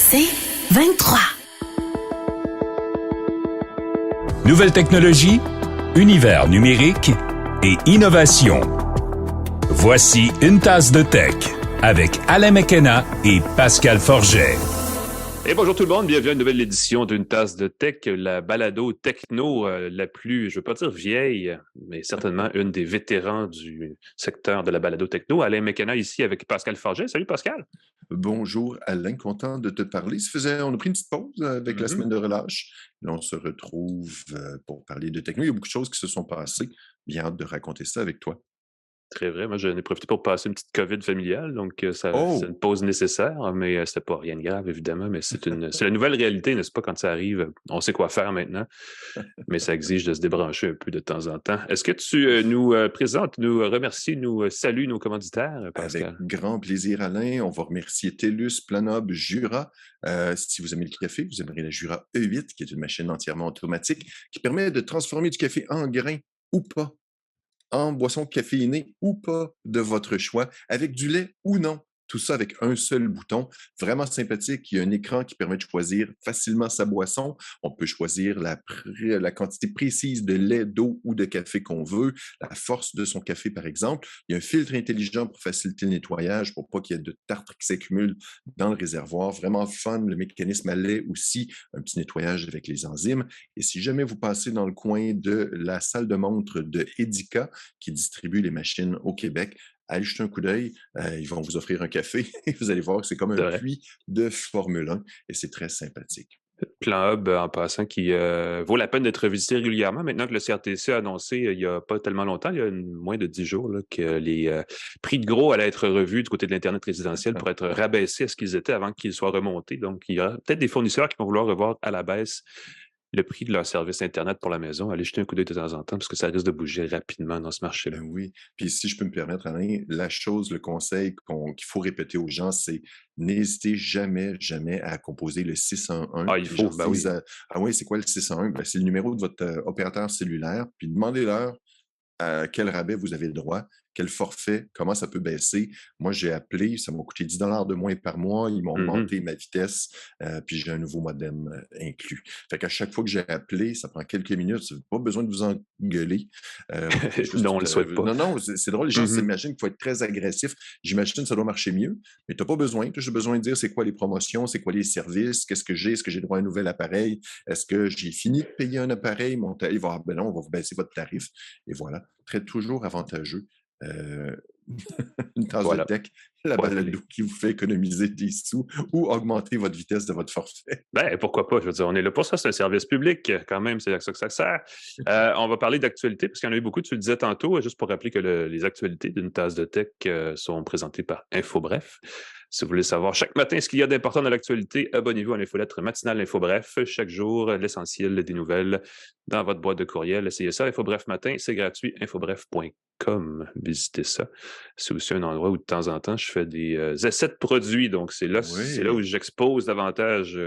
C'est 23. Nouvelles technologies, univers numérique et innovation. Voici une tasse de tech avec Alain McKenna et Pascal Forget. Et bonjour tout le monde, bienvenue à une nouvelle édition d'une tasse de tech, la balado techno la plus, je veux pas dire vieille, mais certainement une des vétérans du secteur de la balado techno. Alain McKenna ici avec Pascal Forget. Salut Pascal! Bonjour Alain, content de te parler. On a pris une petite pause avec la semaine de relâche. Là, on se retrouve pour parler de techno. Il y a beaucoup de choses qui se sont passées. Bien hâte de raconter ça avec toi. Très vrai. Moi, j'en ai profité pour passer une petite COVID familiale, donc c'est une pause nécessaire, mais c'était pas rien de grave, évidemment, mais c'est la nouvelle réalité, n'est-ce pas, quand ça arrive, on sait quoi faire maintenant, mais ça exige de se débrancher un peu de temps en temps. Est-ce que tu nous présentes, nous remercies, nous salues nos commanditaires, Pascal? Avec grand plaisir, Alain. On va remercier TELUS, Planob, Jura. Si vous aimez le café, vous aimerez la Jura E8, qui est une machine entièrement automatique qui permet de transformer du café en grain ou pas, en boisson caféinée ou pas de votre choix, avec du lait ou non. Tout ça avec un seul bouton. Vraiment sympathique. Il y a un écran qui permet de choisir facilement sa boisson. On peut choisir la quantité précise de lait, d'eau ou de café qu'on veut, la force de son café, par exemple. Il y a un filtre intelligent pour faciliter le nettoyage, pour pas qu'il y ait de tartre qui s'accumule dans le réservoir. Vraiment fun. Le mécanisme à lait aussi, un petit nettoyage avec les enzymes. Et si jamais vous passez dans le coin de la salle de montre de Edica, qui distribue les machines au Québec, allez jeter un coup d'œil, ils vont vous offrir un café et vous allez voir que c'est comme un puits de Formule 1 et c'est très sympathique. Plan Hub, en passant, qui vaut la peine d'être visité régulièrement. Maintenant que le CRTC a annoncé, il n'y a pas tellement longtemps, il y a moins de 10 jours, là, que les prix de gros allaient être revus du côté de l'Internet résidentiel pour être rabaissés à ce qu'ils étaient avant qu'ils soient remontés. Donc, il y aura peut-être des fournisseurs qui vont vouloir revoir à la baisse le prix de leur service Internet pour la maison. Allez jeter un coup d'œil de temps en temps parce que ça risque de bouger rapidement dans ce marché-là. Ben oui. Puis si je peux me permettre, Alain, le conseil qu'il faut répéter aux gens, c'est n'hésitez jamais, jamais à composer le 611. Ah, il faut, ben oui. Ah oui, c'est quoi le 611? Ben, c'est le numéro de votre opérateur cellulaire. Puis demandez-leur à quel rabais vous avez le droit, quel forfait, comment ça peut baisser. Moi, j'ai appelé, ça m'a coûté 10 $ de moins par mois, ils m'ont augmenté ma vitesse, puis j'ai un nouveau modem inclus. Fait qu'à chaque fois que j'ai appelé, ça prend quelques minutes, vous n'avez pas besoin de vous engueuler. Non, on le souhaite pas. Non, c'est drôle, les gens s'imaginent qu'il faut être très agressif. J'imagine que ça doit marcher mieux, mais tu n'as pas besoin. Tu as juste besoin de dire c'est quoi les promotions, c'est quoi les services, qu'est-ce que j'ai, est-ce que j'ai droit à un nouvel appareil, est-ce que j'ai fini de payer un appareil, mon tarif va, ben non, on va vous baisser votre tarif, et voilà. Très toujours avantageux. Une tasse de tech, la balado qui vous fait économiser des sous ou augmenter votre vitesse de votre forfait. Ben, pourquoi pas? Je veux dire, on est là pour ça, c'est un service public quand même, c'est à ça que ça sert. On va parler d'actualité, parce qu'il y en a eu beaucoup, tu le disais tantôt, juste pour rappeler que les actualités d'une tasse de tech sont présentées par InfoBref. Si vous voulez savoir chaque matin ce qu'il y a d'important dans l'actualité, abonnez-vous à l'infolettre matinale InfoBref. Chaque jour, l'essentiel des nouvelles dans votre boîte de courriel. Essayez ça, InfoBref matin, c'est gratuit, infobref.com. Visitez ça. C'est aussi un endroit où de temps en temps, je fais des essais de produits. Donc, c'est là où j'expose davantage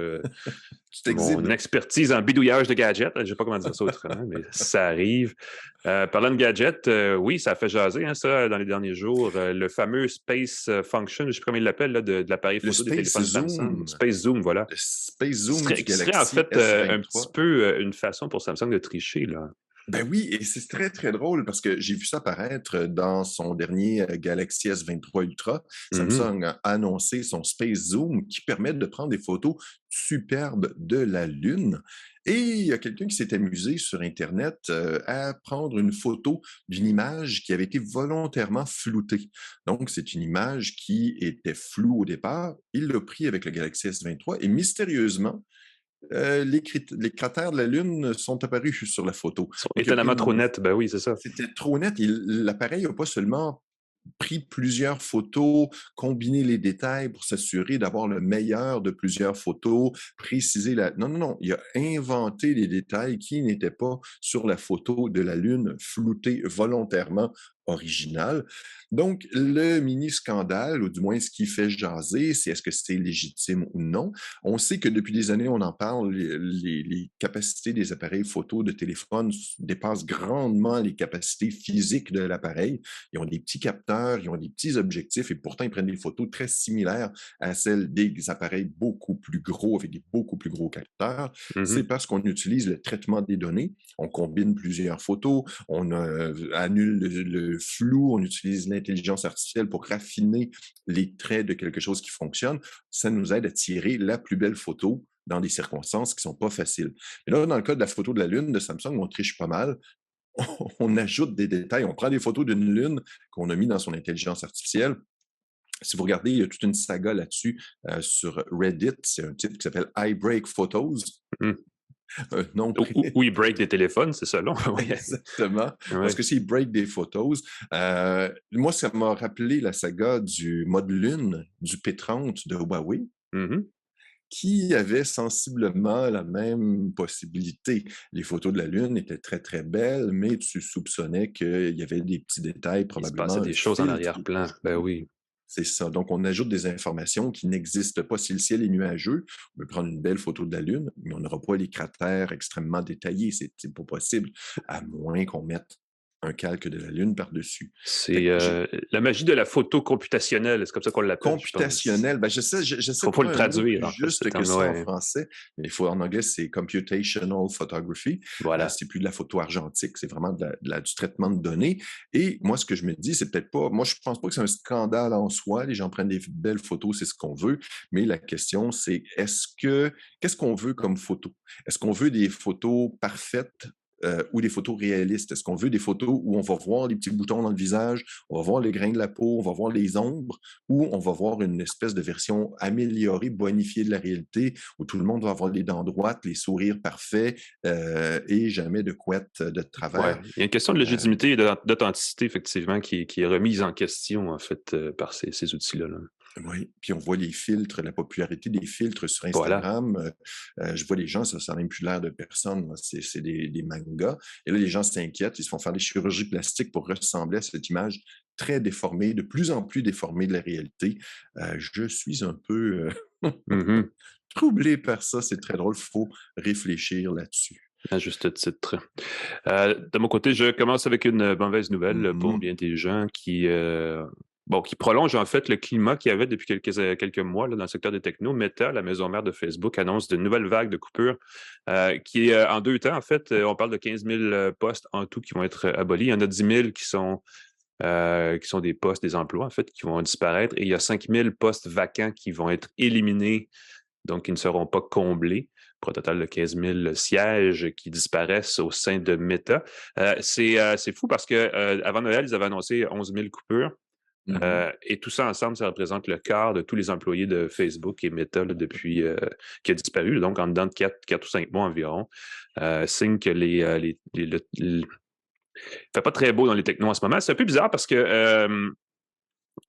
mon expertise en bidouillage de gadgets. Je ne sais pas comment dire ça autrement, mais ça arrive. Parlant de gadgets, oui, ça a fait jaser, hein, ça, dans les derniers jours. Le fameux Space Function, je ne sais pas comment il l'appelle, là, de l'appareil photo des téléphones Samsung. Space Zoom, voilà. Le Space Zoom qui serait en fait un petit peu une façon pour Samsung de tricher, là. Ben oui, et c'est très, très drôle parce que j'ai vu ça apparaître dans son dernier Galaxy S23 Ultra. Samsung a annoncé son Space Zoom qui permet de prendre des photos superbes de la Lune. Et il y a quelqu'un qui s'est amusé sur Internet à prendre une photo d'une image qui avait été volontairement floutée. Donc, c'est une image qui était floue au départ. Il l'a pris avec le Galaxy S23 et mystérieusement, les cratères de la Lune sont apparus sur la photo. Ils sont étonnamment trop nets, ben oui, c'est ça. C'était trop net. L'appareil n'a pas seulement pris plusieurs photos, combiné les détails pour s'assurer d'avoir le meilleur de plusieurs photos, préciser la... Non. Il a inventé les détails qui n'étaient pas sur la photo de la Lune, floutée volontairement original. Donc, le mini-scandale, ou du moins ce qui fait jaser, c'est est-ce que c'est légitime ou non. On sait que depuis des années, on en parle, les capacités des appareils photo de téléphone dépassent grandement les capacités physiques de l'appareil. Ils ont des petits capteurs, ils ont des petits objectifs et pourtant ils prennent des photos très similaires à celles des appareils beaucoup plus gros, avec des beaucoup plus gros capteurs. C'est parce qu'on utilise le traitement des données, on combine plusieurs photos, on annule le flou, on utilise l'intelligence artificielle pour raffiner les traits de quelque chose qui fonctionne. Ça nous aide à tirer la plus belle photo dans des circonstances qui ne sont pas faciles. Mais là, dans le cas de la photo de la Lune de Samsung, on triche pas mal. On ajoute des détails. On prend des photos d'une Lune qu'on a mis dans son intelligence artificielle. Si vous regardez, il y a toute une saga là-dessus sur Reddit. C'est un type qui s'appelle iBreak Photos. Non, où il break des téléphones, c'est ça, là? Exactement. Parce que s'il break des photos, moi, ça m'a rappelé la saga du mode lune du P30 de Huawei, qui avait sensiblement la même possibilité. Les photos de la Lune étaient très, très belles, mais tu soupçonnais qu'il y avait des petits détails, probablement. Il se passait des choses en arrière-plan. Ben oui. C'est ça. Donc, on ajoute des informations qui n'existent pas. Si le ciel est nuageux, on peut prendre une belle photo de la Lune, mais on n'aura pas les cratères extrêmement détaillés. C'est pas possible, à moins qu'on mette un calque de la Lune par-dessus. C'est la magie de la photo computationnelle, c'est comme ça qu'on l'appelle. Computationnelle, je sais faut le traduire. Juste que ça en français, mais en anglais, c'est computational photography. Voilà. C'est plus de la photo argentique, c'est vraiment du traitement de données. Et moi, ce que je me dis, c'est peut-être pas, moi, je pense pas que c'est un scandale en soi. Les gens prennent des belles photos, c'est ce qu'on veut. Mais la question, c'est qu'est-ce qu'on veut comme photo? Est-ce qu'on veut des photos parfaites? Ou des photos réalistes? Est-ce qu'on veut des photos où on va voir les petits boutons dans le visage, on va voir les grains de la peau, on va voir les ombres, ou on va voir une espèce de version améliorée, bonifiée de la réalité, où tout le monde va avoir les dents droites, les sourires parfaits et jamais de couette de travers? Ouais. Il y a une question de légitimité et d'authenticité, effectivement, qui est remise en question, en fait, par ces outils-là. Oui, puis on voit les filtres, la popularité des filtres sur Instagram. Voilà. Je vois les gens, ça n'a même plus l'air de personne, c'est des mangas. Et là, les gens s'inquiètent, ils se font faire des chirurgies plastiques pour ressembler à cette image très déformée, de plus en plus déformée de la réalité. Je suis un peu troublé par ça, c'est très drôle, il faut réfléchir là-dessus. À juste titre. De mon côté, je commence avec une mauvaise nouvelle pour bien des gens qui prolonge en fait le climat qu'il y avait depuis quelques mois là, dans le secteur des technos. Meta, la maison mère de Facebook, annonce de nouvelles vagues de coupures qui est en 2 temps. En fait, on parle de 15 000 postes en tout qui vont être abolis. Il y en a 10 000 qui sont des postes, des emplois en fait, qui vont disparaître. Et il y a 5 000 postes vacants qui vont être éliminés, donc qui ne seront pas comblés, pour un total de 15 000 sièges qui disparaissent au sein de Meta. C'est fou parce qu'avant Noël, ils avaient annoncé 11 000 coupures. Et tout ça ensemble, ça représente le quart de tous les employés de Facebook et Meta là, depuis qui a disparu, donc en dedans de 4 ou 5 mois environ. Signe que il fait pas très beau dans les technos en ce moment. C'est un peu bizarre parce que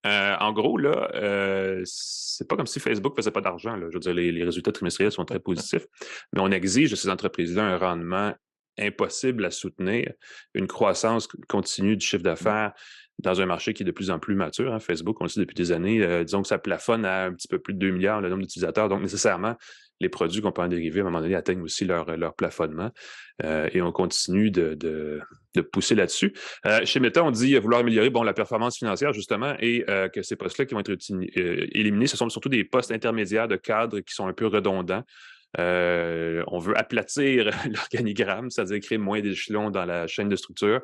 en gros, là, c'est pas comme si Facebook faisait pas d'argent. Je veux dire, les résultats trimestriels sont très positifs, mais on exige de ces entreprises-là un rendement impossible à soutenir, une croissance continue du chiffre d'affaires dans un marché qui est de plus en plus mature. Hein. Facebook, on le sait depuis des années, disons que ça plafonne à un petit peu plus de 2 milliards le nombre d'utilisateurs. Donc, nécessairement, les produits qu'on peut en dériver, à un moment donné, atteignent aussi leur plafonnement. Et on continue de pousser là-dessus. Chez Meta, on dit vouloir améliorer la performance financière, justement, et que ces postes-là qui vont être éliminés, ce sont surtout des postes intermédiaires de cadres qui sont un peu redondants. On veut aplatir l'organigramme, c'est-à-dire créer moins d'échelons dans la chaîne de structure,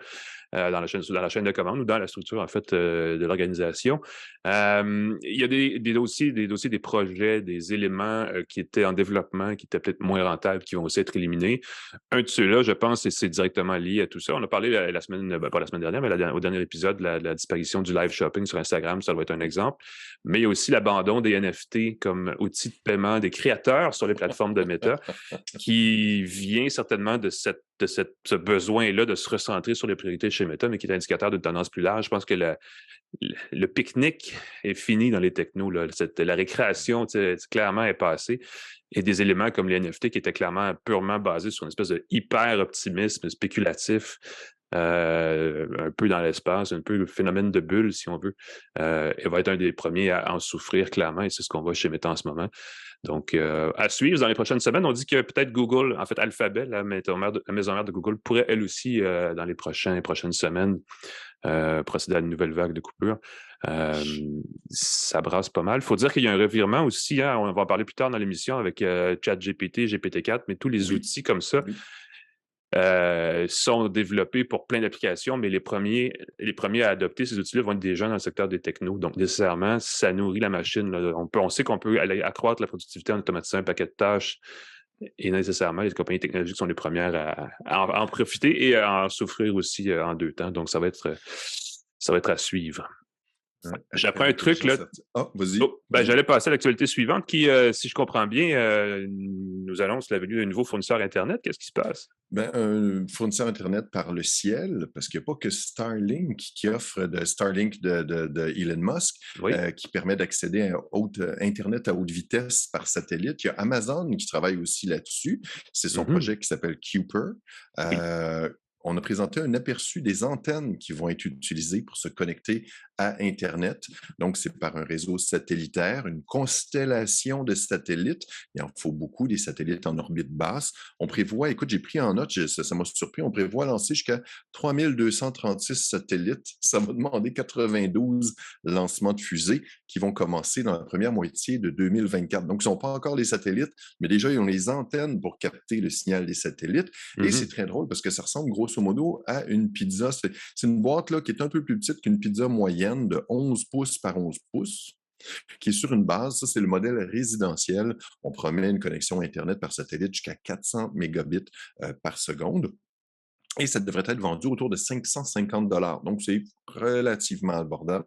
dans la chaîne de commande ou dans la structure, en fait, de l'organisation. Il y a des dossiers, des projets, des éléments qui étaient en développement, qui étaient peut-être moins rentables, qui vont aussi être éliminés. Un de ceux-là, je pense, c'est directement lié à tout ça. On a parlé la semaine, pas la semaine dernière, mais au dernier épisode, de la disparition du live shopping sur Instagram, ça doit être un exemple. Mais il y a aussi l'abandon des NFT comme outil de paiement des créateurs sur les plateformes de Meta, qui vient certainement de ce besoin-là de se recentrer sur les priorités chez Meta, mais qui est indicateur d'une tendance plus large. Je pense que le pique-nique est fini dans les technos. Là. La récréation, clairement, est passée. Et des éléments comme les NFT qui étaient clairement purement basés sur une espèce de hyper-optimisme spéculatif un peu dans l'espace, un peu le phénomène de bulle, si on veut. Elle va être un des premiers à en souffrir clairement, et c'est ce qu'on voit chez Meta en ce moment. Donc, à suivre dans les prochaines semaines. On dit que peut-être Google, en fait, Alphabet, la maison mère de Google, pourrait elle aussi, dans les prochaines semaines, procéder à une nouvelle vague de coupures. Ça brasse pas mal. Il faut dire qu'il y a un revirement aussi, hein, on va en parler plus tard dans l'émission avec ChatGPT, GPT-4, mais tous les outils comme ça sont développés pour plein d'applications, mais les premiers à adopter ces outils-là vont être des gens dans le secteur des technos. Donc, nécessairement, ça nourrit la machine. Là. On sait qu'on peut aller accroître la productivité en automatisant un paquet de tâches, et nécessairement, les compagnies technologiques sont les premières à en profiter et à en souffrir aussi en deux temps. Donc, ça va être à suivre. Ouais, J'apprends un truc, là. Vas-y. J'allais passer à l'actualité suivante qui, si je comprends bien, nous annonce la venue d'un nouveau fournisseur Internet. Qu'est-ce qui se passe? Un fournisseur Internet par le ciel, parce qu'il n'y a pas que Starlink qui offre Starlink de Elon Musk, qui permet d'accéder à Internet à haute vitesse par satellite. Il y a Amazon qui travaille aussi là-dessus. C'est son projet qui s'appelle Kuiper. On a présenté un aperçu des antennes qui vont être utilisées pour se connecter à Internet. Donc, c'est par un réseau satellitaire, une constellation de satellites. Il en faut beaucoup, des satellites en orbite basse. On prévoit, écoute, j'ai pris en note, ça m'a surpris, on prévoit lancer jusqu'à 3236 satellites. Ça va demander 92 lancements de fusées qui vont commencer dans la première moitié de 2024. Donc, ils ne sont pas encore les satellites, mais déjà, ils ont les antennes pour capter le signal des satellites. Et c'est très drôle parce que ça ressemble grosso modo à une pizza. C'est une boîte là, qui est un peu plus petite qu'une pizza moyenne de 11 pouces par 11 pouces, qui est sur une base. Ça, c'est le modèle résidentiel. On promet une connexion Internet par satellite jusqu'à 400 mégabits par seconde. Et ça devrait être vendu autour de 550 $. Donc, c'est relativement abordable.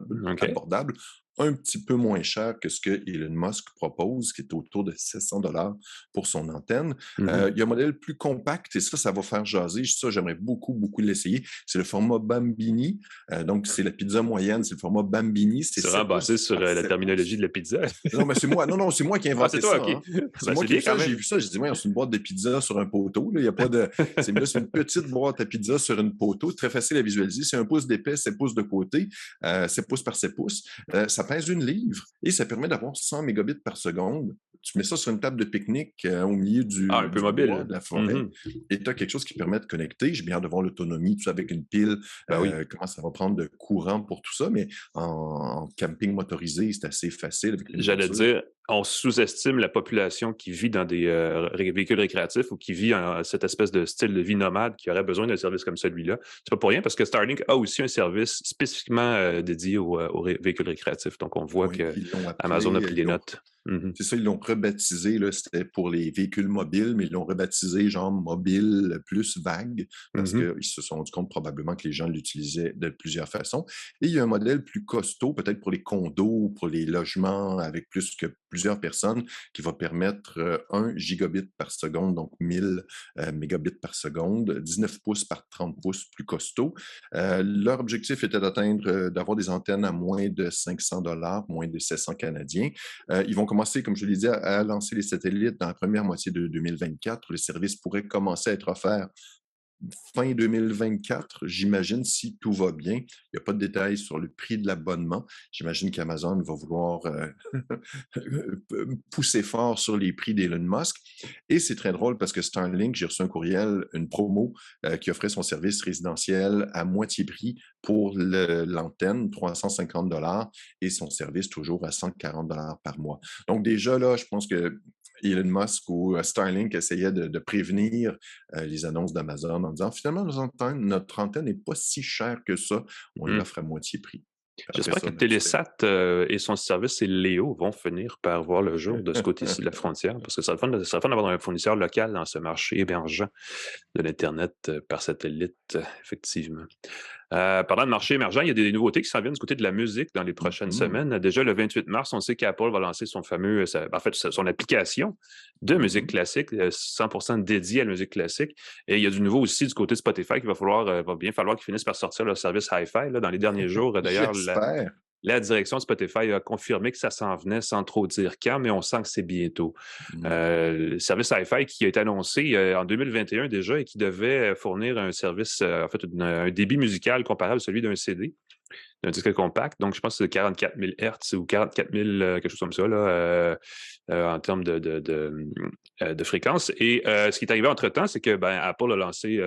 Un petit peu moins cher que ce que Elon Musk propose, qui est autour de 700 $ pour son antenne. Il y a un modèle plus compact, et ça va faire jaser. Ça, j'aimerais beaucoup l'essayer. C'est le format Bambini. Donc, c'est la pizza moyenne, c'est le format Bambini. C'est vraiment basé sur la terminologie de la pizza. Non, mais c'est moi. Non, c'est moi qui ai inventé toi, ça. okay. Hein. C'est moi qui ai fait ça. J'ai vu ça. J'ai dit, c'est une boîte de pizza sur un poteau. Là. Il y a pas de... c'est une petite boîte à pizza sur une poteau. Très facile à visualiser. C'est 1 pouce d'épais, 7 pouces de côté, 7 pouces par 7 pouces. Ça pèse 1 livre et ça permet d'avoir 100 mégabits par seconde. Tu mets ça sur une table de pique-nique au milieu un peu mobile, bois, de la forêt, et tu as quelque chose qui permet de connecter. J'ai bien hâte de voir l'autonomie, tout ça avec une pile, comment ça va prendre de courant pour tout ça, mais en camping motorisé, c'est assez facile. J'allais dire, on sous-estime la population qui vit dans des véhicules récréatifs ou qui vit cette espèce de style de vie nomade qui aurait besoin d'un service comme celui-là. C'est pas pour rien parce que Starlink a aussi un service spécifiquement dédié aux véhicules récréatifs. Donc, on voit que Amazon a pris des notes. C'est ça, ils l'ont rebaptisé, là, c'était pour les véhicules mobiles, mais ils l'ont rebaptisé genre mobile plus vague, parce qu'ils se sont rendus compte probablement que les gens l'utilisaient de plusieurs façons. Et il y a un modèle plus costaud, peut-être pour les condos, pour les logements avec plus que plusieurs personnes, qui va permettre 1 gigabit par seconde, donc 1000 mégabits par seconde, 19 pouces par 30 pouces, plus costaud. Leur objectif était d'avoir des antennes à moins de 500 $, moins de 700 canadiens. Ils vont commencer, comme je l'ai dit, à lancer les satellites dans la première moitié de 2024. Le service pourrait commencer à être offert fin 2024, j'imagine, si tout va bien. Il n'y a pas de détails sur le prix de l'abonnement. J'imagine qu'Amazon va vouloir pousser fort sur les prix d'Elon Musk. Et c'est très drôle parce que Starlink, j'ai reçu un courriel, une promo qui offrait son service résidentiel à moitié prix pour l'antenne, 350 $, et son service toujours à 140 $ par mois. Donc déjà, là, je pense que Elon Musk ou Starlink essayaient de prévenir les annonces d'Amazon en disant finalement, notre antenne n'est pas si chère que ça, on l'offre à moitié prix. J'espère que Télésat et son service et Léo vont finir par voir le jour de ce côté-ci de la frontière, parce que ça serait le fun d'avoir un fournisseur local dans ce marché émergent de l'Internet par satellite, effectivement. Parlant de marché émergent, il y a des nouveautés qui s'en viennent du côté de la musique dans les prochaines semaines. Déjà, le 28 mars, on sait qu'Apple va lancer son application de musique classique, 100% dédiée à la musique classique. Et il y a du nouveau aussi du côté de Spotify qu'il va bien falloir qu'ils finissent par sortir leur service Hi-Fi dans les derniers jours. D'ailleurs, la direction de Spotify a confirmé que ça s'en venait sans trop dire quand, mais on sent que c'est bientôt. Le service Hi-Fi qui a été annoncé en 2021 déjà et qui devait fournir un service, en fait, un débit musical comparable à celui d'un CD, d'un disque compact. Donc, je pense que c'est 44 000 Hz ou 44 000, quelque chose comme ça, là, en termes de fréquence. Et ce qui est arrivé entre-temps, c'est que Apple a lancé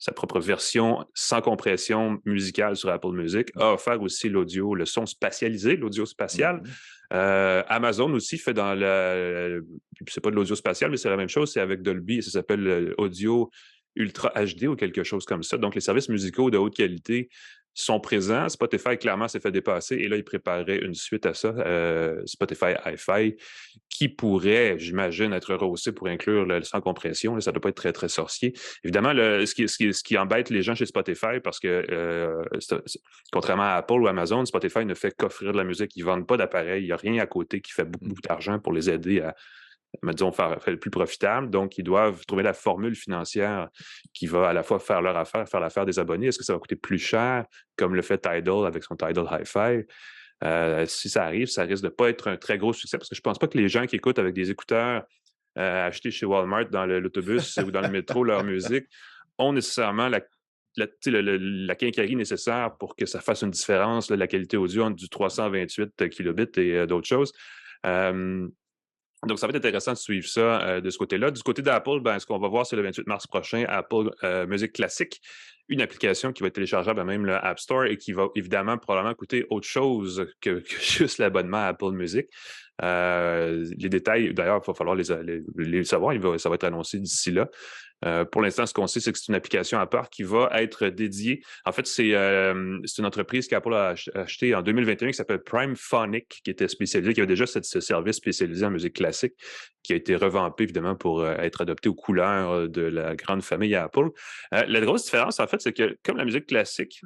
sa propre version sans compression musicale sur Apple Music, a offert aussi l'audio, le son spatialisé, l'audio spatial. Amazon aussi fait c'est pas de l'audio spatial, mais c'est la même chose, c'est avec Dolby, ça s'appelle audio Ultra HD ou quelque chose comme ça. Donc, les services musicaux de haute qualité sont présents. Spotify, clairement, s'est fait dépasser et là, il préparait une suite à ça, Spotify Hi-Fi, qui pourrait, j'imagine, être rehaussé pour inclure le sans compression. Là, ça ne doit pas être très, très sorcier. Évidemment, ce qui embête les gens chez Spotify, parce que contrairement à Apple ou Amazon, Spotify ne fait qu'offrir de la musique. Ils ne vendent pas d'appareils. Il n'y a rien à côté qui fait beaucoup d'argent pour les aider à, disons, faire le plus profitable. Donc, ils doivent trouver la formule financière qui va à la fois faire leur affaire, faire l'affaire des abonnés. Est-ce que ça va coûter plus cher, comme le fait Tidal avec son Tidal Hi-Fi? Si ça arrive, ça risque de ne pas être un très gros succès, parce que je ne pense pas que les gens qui écoutent avec des écouteurs achetés chez Walmart dans l'autobus ou dans le métro leur musique ont nécessairement la quincaillerie nécessaire pour que ça fasse une différence, la qualité audio entre du 328 kilobits et d'autres choses. Donc, ça va être intéressant de suivre ça de ce côté-là. Du côté d'Apple, ce qu'on va voir, c'est le 28 mars prochain, Apple Music Classic, une application qui va être téléchargeable à même le App Store et qui va évidemment probablement coûter autre chose que juste l'abonnement à Apple Music. Les détails, d'ailleurs, il va falloir les savoir. Ça va être annoncé d'ici là. Pour l'instant, ce qu'on sait, c'est que c'est une application à part qui va être dédiée. En fait, c'est une entreprise qu'Apple a achetée en 2021 qui s'appelle Prime Phonic, qui était spécialisée, qui avait déjà ce service spécialisé en musique classique, qui a été revampé, évidemment, pour être adopté aux couleurs de la grande famille Apple. La grosse différence, en fait, c'est que comme la musique classique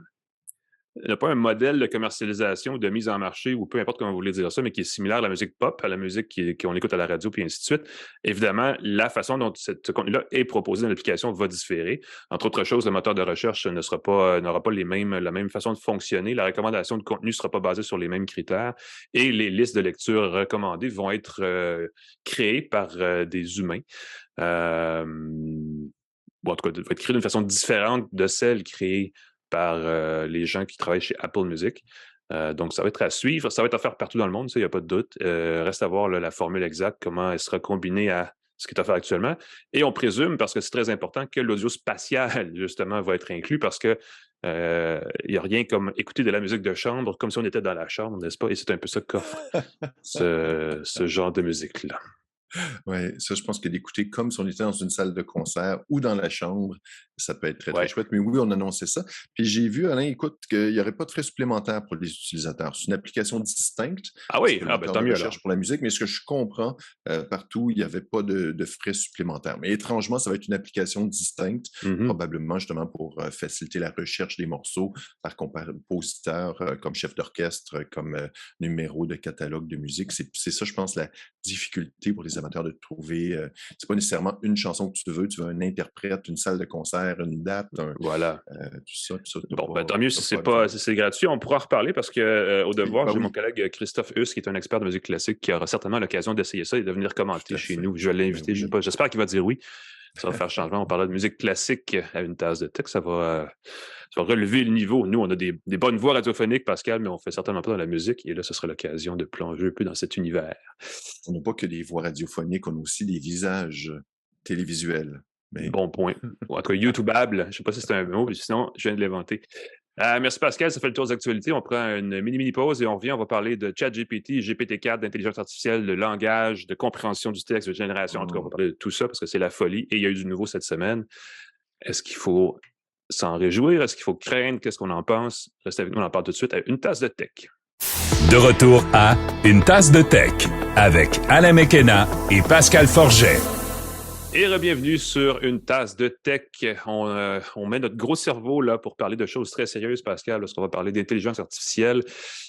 n'a pas un modèle de commercialisation ou de mise en marché, ou peu importe comment vous voulez dire ça, mais qui est similaire à la musique pop, à la musique qu'on écoute à la radio, puis ainsi de suite. Évidemment, la façon dont ce contenu-là est proposé dans l'application va différer. Entre autres choses, le moteur de recherche n'aura pas la même façon de fonctionner. La recommandation de contenu ne sera pas basée sur les mêmes critères. Et les listes de lecture recommandées vont être créées par des humains. En tout cas, vont être créées d'une façon différente de celles créées par les gens qui travaillent chez Apple Music. Donc, ça va être à suivre. Ça va être offert partout dans le monde, ça, il n'y a pas de doute. Reste à voir la formule exacte, comment elle sera combinée à ce qui est offert actuellement. Et on présume, parce que c'est très important, que l'audio spatial, justement, va être inclus parce que il n'y a rien comme écouter de la musique de chambre comme si on était dans la chambre, n'est-ce pas? Et c'est un peu ça qu'offre ce genre de musique-là. Oui, ça, je pense que d'écouter comme si on était dans une salle de concert ou dans la chambre, ça peut être très, très chouette. Mais oui, on annonçait ça. Puis j'ai vu, Alain, écoute, qu'il n'y aurait pas de frais supplémentaires pour les utilisateurs. C'est une application distincte. Ah oui, tant mieux. Alors. Pour la musique, mais ce que je comprends, partout, il n'y avait pas de frais supplémentaires. Mais étrangement, ça va être une application distincte, probablement justement pour faciliter la recherche des morceaux par compositeur, comme chef d'orchestre, comme numéro de catalogue de musique. C'est ça, je pense, la difficulté pour les amateurs de trouver. C'est pas nécessairement une chanson que tu veux un interprète, une salle de concert, une date, voilà. Tout ça. Bon, tant mieux si c'est gratuit. On pourra en reparler parce que au devoir, j'ai mon collègue Christophe Huss, qui est un expert de musique classique, qui aura certainement l'occasion d'essayer ça et de venir commenter chez nous. Je vais l'inviter. J'espère qu'il va dire oui. Ça va faire changement. On parlera de musique classique à une tasse de thé. Ça va relever le niveau. Nous, on a des bonnes voix radiophoniques, Pascal, mais on ne fait certainement pas dans la musique. Et là, ce sera l'occasion de plonger un peu dans cet univers. On n'a pas que des voix radiophoniques, on a aussi des visages télévisuels. Mais... Bon point. En tout cas, YouTubeable. Je ne sais pas si c'est un mot, mais sinon, je viens de l'inventer. Merci Pascal, ça fait le tour des actualités. On prend une mini pause et on revient. On va parler de ChatGPT, GPT-4, d'intelligence artificielle, de langage, de compréhension du texte, de génération. En tout cas, on va parler de tout ça parce que c'est la folie et il y a eu du nouveau cette semaine. Est-ce qu'il faut s'en réjouir? Est-ce qu'il faut craindre? Qu'est-ce qu'on en pense? Restez avec nous, on en parle tout de suite à Une tasse de tech. De retour à Une tasse de tech avec Alain McKenna et Pascal Forget. Et bienvenue sur une tasse de tech. On met notre gros cerveau là pour parler de choses très sérieuses, Pascal, lorsqu'on va parler d'intelligence artificielle.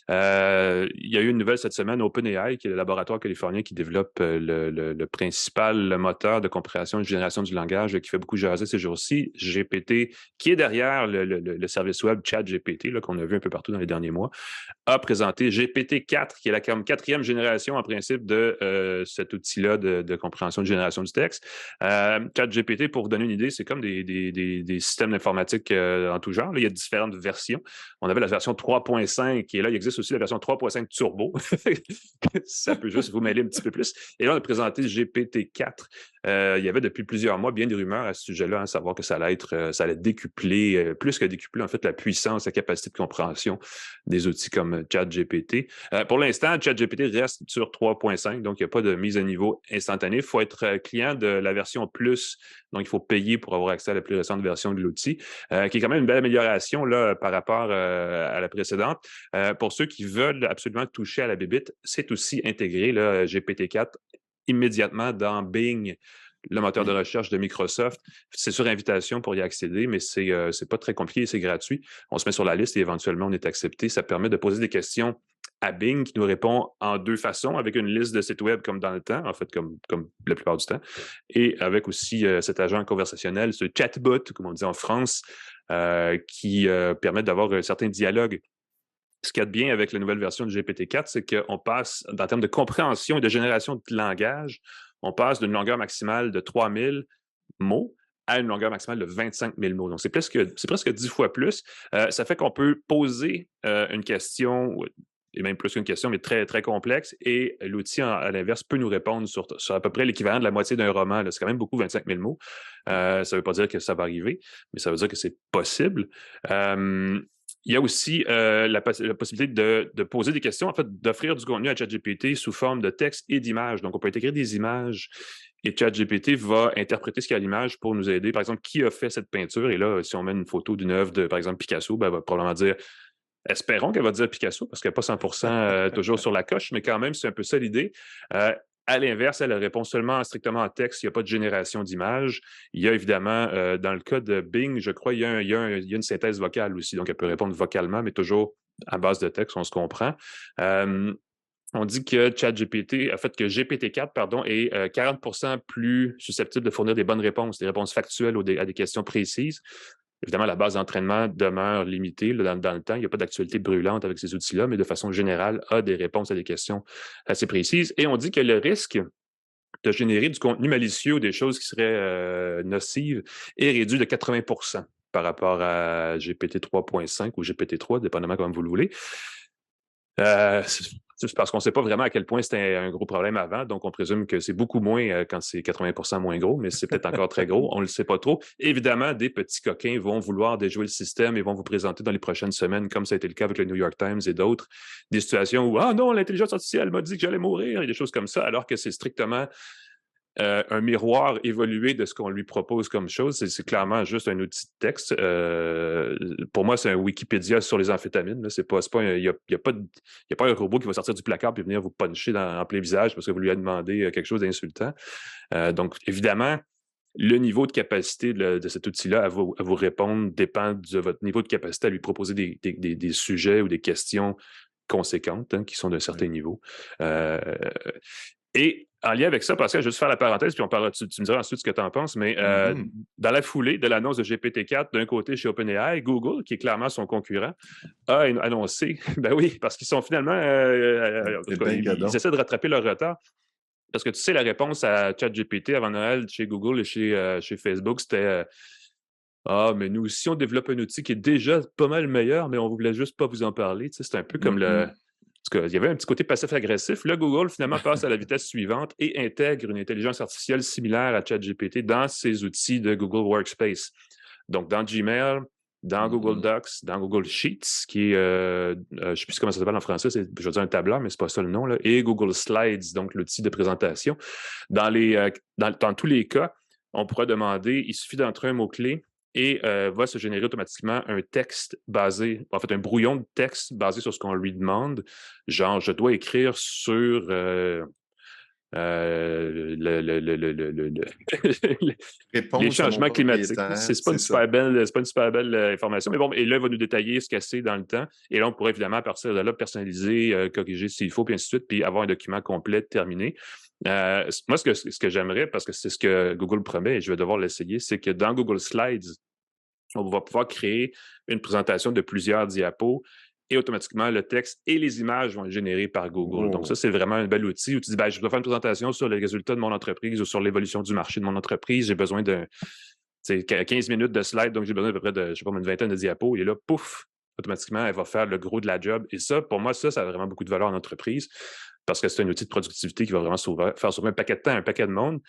Il y a eu une nouvelle cette semaine, OpenAI, qui est le laboratoire californien qui développe le principal moteur de compréhension et de génération du langage qui fait beaucoup jaser ces jours-ci, GPT, qui est derrière le service web ChatGPT, là, qu'on a vu un peu partout dans les derniers mois, a présenté GPT-4, qui est la quatrième génération en principe de cet outil-là de compréhension de génération du texte. ChatGPT, pour vous donner une idée, c'est comme des systèmes d'informatique en tout genre. Là, il y a différentes versions. On avait la version 3.5 et là, il existe aussi la version 3.5 Turbo. Ça peut juste vous mêler un petit peu plus. Et là, on a présenté GPT-4. Il y avait depuis plusieurs mois bien des rumeurs à ce sujet-là, à savoir que ça allait décupler, plus que décupler, en fait, la puissance, la capacité de compréhension des outils comme ChatGPT. Pour l'instant, ChatGPT reste sur 3.5, donc il n'y a pas de mise à niveau instantanée. Il faut être client de la version Plus, donc il faut payer pour avoir accès à la plus récente version de l'outil, qui est quand même une belle amélioration là, par rapport à la précédente. Pour ceux qui veulent absolument toucher à la bébite, c'est aussi intégré, là, GPT-4, immédiatement dans Bing, le moteur de recherche de Microsoft. C'est sur invitation pour y accéder, mais c'est pas très compliqué, c'est gratuit. On se met sur la liste et éventuellement on est accepté. Ça permet de poser des questions à Bing qui nous répond en deux façons, avec une liste de sites web comme dans le temps, en fait, comme la plupart du temps, et avec aussi cet agent conversationnel, ce chatbot, comme on dit en France, qui permet d'avoir un certain dialogue. Ce qu'il y a de bien avec la nouvelle version de GPT-4, c'est qu'on passe, en termes de compréhension et de génération de langage, on passe d'une longueur maximale de 3000 mots à une longueur maximale de 25 000 mots. Donc, c'est presque 10 fois plus. Ça fait qu'on peut poser une question, et même plus qu'une question, mais très, très complexe, et l'outil, à l'inverse, peut nous répondre sur à peu près l'équivalent de la moitié d'un roman. C'est quand même beaucoup, 25 000 mots. Ça ne veut pas dire que ça va arriver, mais ça veut dire que c'est possible. Il y a aussi la possibilité de poser des questions, en fait, d'offrir du contenu à ChatGPT sous forme de texte et d'images. Donc, on peut intégrer des images et ChatGPT va interpréter ce qu'il y a à l'image pour nous aider. Par exemple, qui a fait cette peinture? Et là, si on met une photo d'une œuvre de, par exemple, Picasso, ben, elle va probablement dire, espérons qu'elle va dire Picasso, parce qu'elle n'est pas 100% toujours sur la coche, mais quand même, c'est un peu ça l'idée. À l'inverse, elle répond seulement strictement en texte. Il n'y a pas de génération d'images. Il y a évidemment, dans le cas de Bing, je crois, il y a une synthèse vocale aussi. Donc, elle peut répondre vocalement, mais toujours à base de texte, on se comprend. On dit que que GPT-4, pardon, est 40% plus susceptible de fournir des bonnes réponses, des réponses factuelles à des questions précises. Évidemment, la base d'entraînement demeure limitée là, dans le temps. Il n'y a pas d'actualité brûlante avec ces outils-là, mais de façon générale, a des réponses à des questions assez précises. Et on dit que le risque de générer du contenu malicieux ou des choses qui seraient nocives est réduit de 80% par rapport à GPT 3.5 ou GPT 3, dépendamment comme vous le voulez. C'est parce qu'on ne sait pas vraiment à quel point c'était un gros problème avant, donc on présume que c'est beaucoup moins quand c'est 80% moins gros, mais c'est peut-être encore très gros, on ne le sait pas trop. Évidemment, des petits coquins vont vouloir déjouer le système et vont vous présenter dans les prochaines semaines, comme ça a été le cas avec le New York Times et d'autres, des situations où « Ah non, l'intelligence artificielle m'a dit que j'allais mourir » et des choses comme ça, alors que c'est strictement un miroir évolué de ce qu'on lui propose comme chose. C'est clairement juste un outil de texte. Pour moi, c'est un Wikipédia sur les amphétamines. Il n'y a pas un robot qui va sortir du placard et venir vous puncher en plein visage parce que vous lui avez demandé quelque chose d'insultant. Donc, évidemment, le niveau de capacité de cet outil-là à vous répondre dépend de votre niveau de capacité à lui proposer des sujets ou des questions conséquentes qui sont d'un certain niveau. Et en lien avec ça, Pascal, je vais juste faire la parenthèse, puis tu me diras ensuite ce que tu en penses, mais dans la foulée de l'annonce de GPT-4, d'un côté chez OpenAI, Google, qui est clairement son concurrent, a annoncé, ben oui, parce qu'ils sont finalement, ils essaient de rattraper leur retard. Parce que tu sais, la réponse à ChatGPT avant Noël chez Google et chez Facebook, c'était Ah, mais nous aussi, on développe un outil qui est déjà pas mal meilleur, mais on ne voulait juste pas vous en parler. Tu sais, c'est un peu comme il y avait un petit côté passif-agressif. Là, Google, finalement, passe à la vitesse suivante et intègre une intelligence artificielle similaire à ChatGPT dans ses outils de Google Workspace. Donc, dans Gmail, dans Google Docs, dans Google Sheets, qui est, je ne sais plus comment ça s'appelle en français, je veux dire un tableur, mais ce n'est pas ça le nom, là, et Google Slides, donc l'outil de présentation. Dans tous les cas, on pourra demander, il suffit d'entrer un mot-clé et va se générer automatiquement un texte un brouillon de texte basé sur ce qu'on lui demande. Genre, je dois écrire sur les Réponse à mon changements climatiques. propriétaire, C'est pas c'est ça. c'est pas une super belle information. Mais bon, et là, il va nous détailler ce que c'est dans le temps. Et là, on pourrait évidemment, à partir de là, personnaliser, corriger s'il faut, puis ainsi de suite, puis avoir un document complet terminé. Moi, ce que j'aimerais, parce que c'est ce que Google promet, et je vais devoir l'essayer, c'est que dans Google Slides, on va pouvoir créer une présentation de plusieurs diapos et automatiquement, le texte et les images vont être générés par Google. Donc, ça, Oh. c'est vraiment un bel outil où tu dis, ben, je dois faire une présentation sur les résultats de mon entreprise ou sur l'évolution du marché de mon entreprise. J'ai besoin de 15 minutes de slide, donc j'ai besoin d'à peu près de, je sais pas, une vingtaine de diapos. Et là, pouf, automatiquement, elle va faire le gros de la job. Et ça, pour moi, ça a vraiment beaucoup de valeur en entreprise parce que c'est un outil de productivité qui va vraiment faire sauver un paquet de temps à un paquet de monde.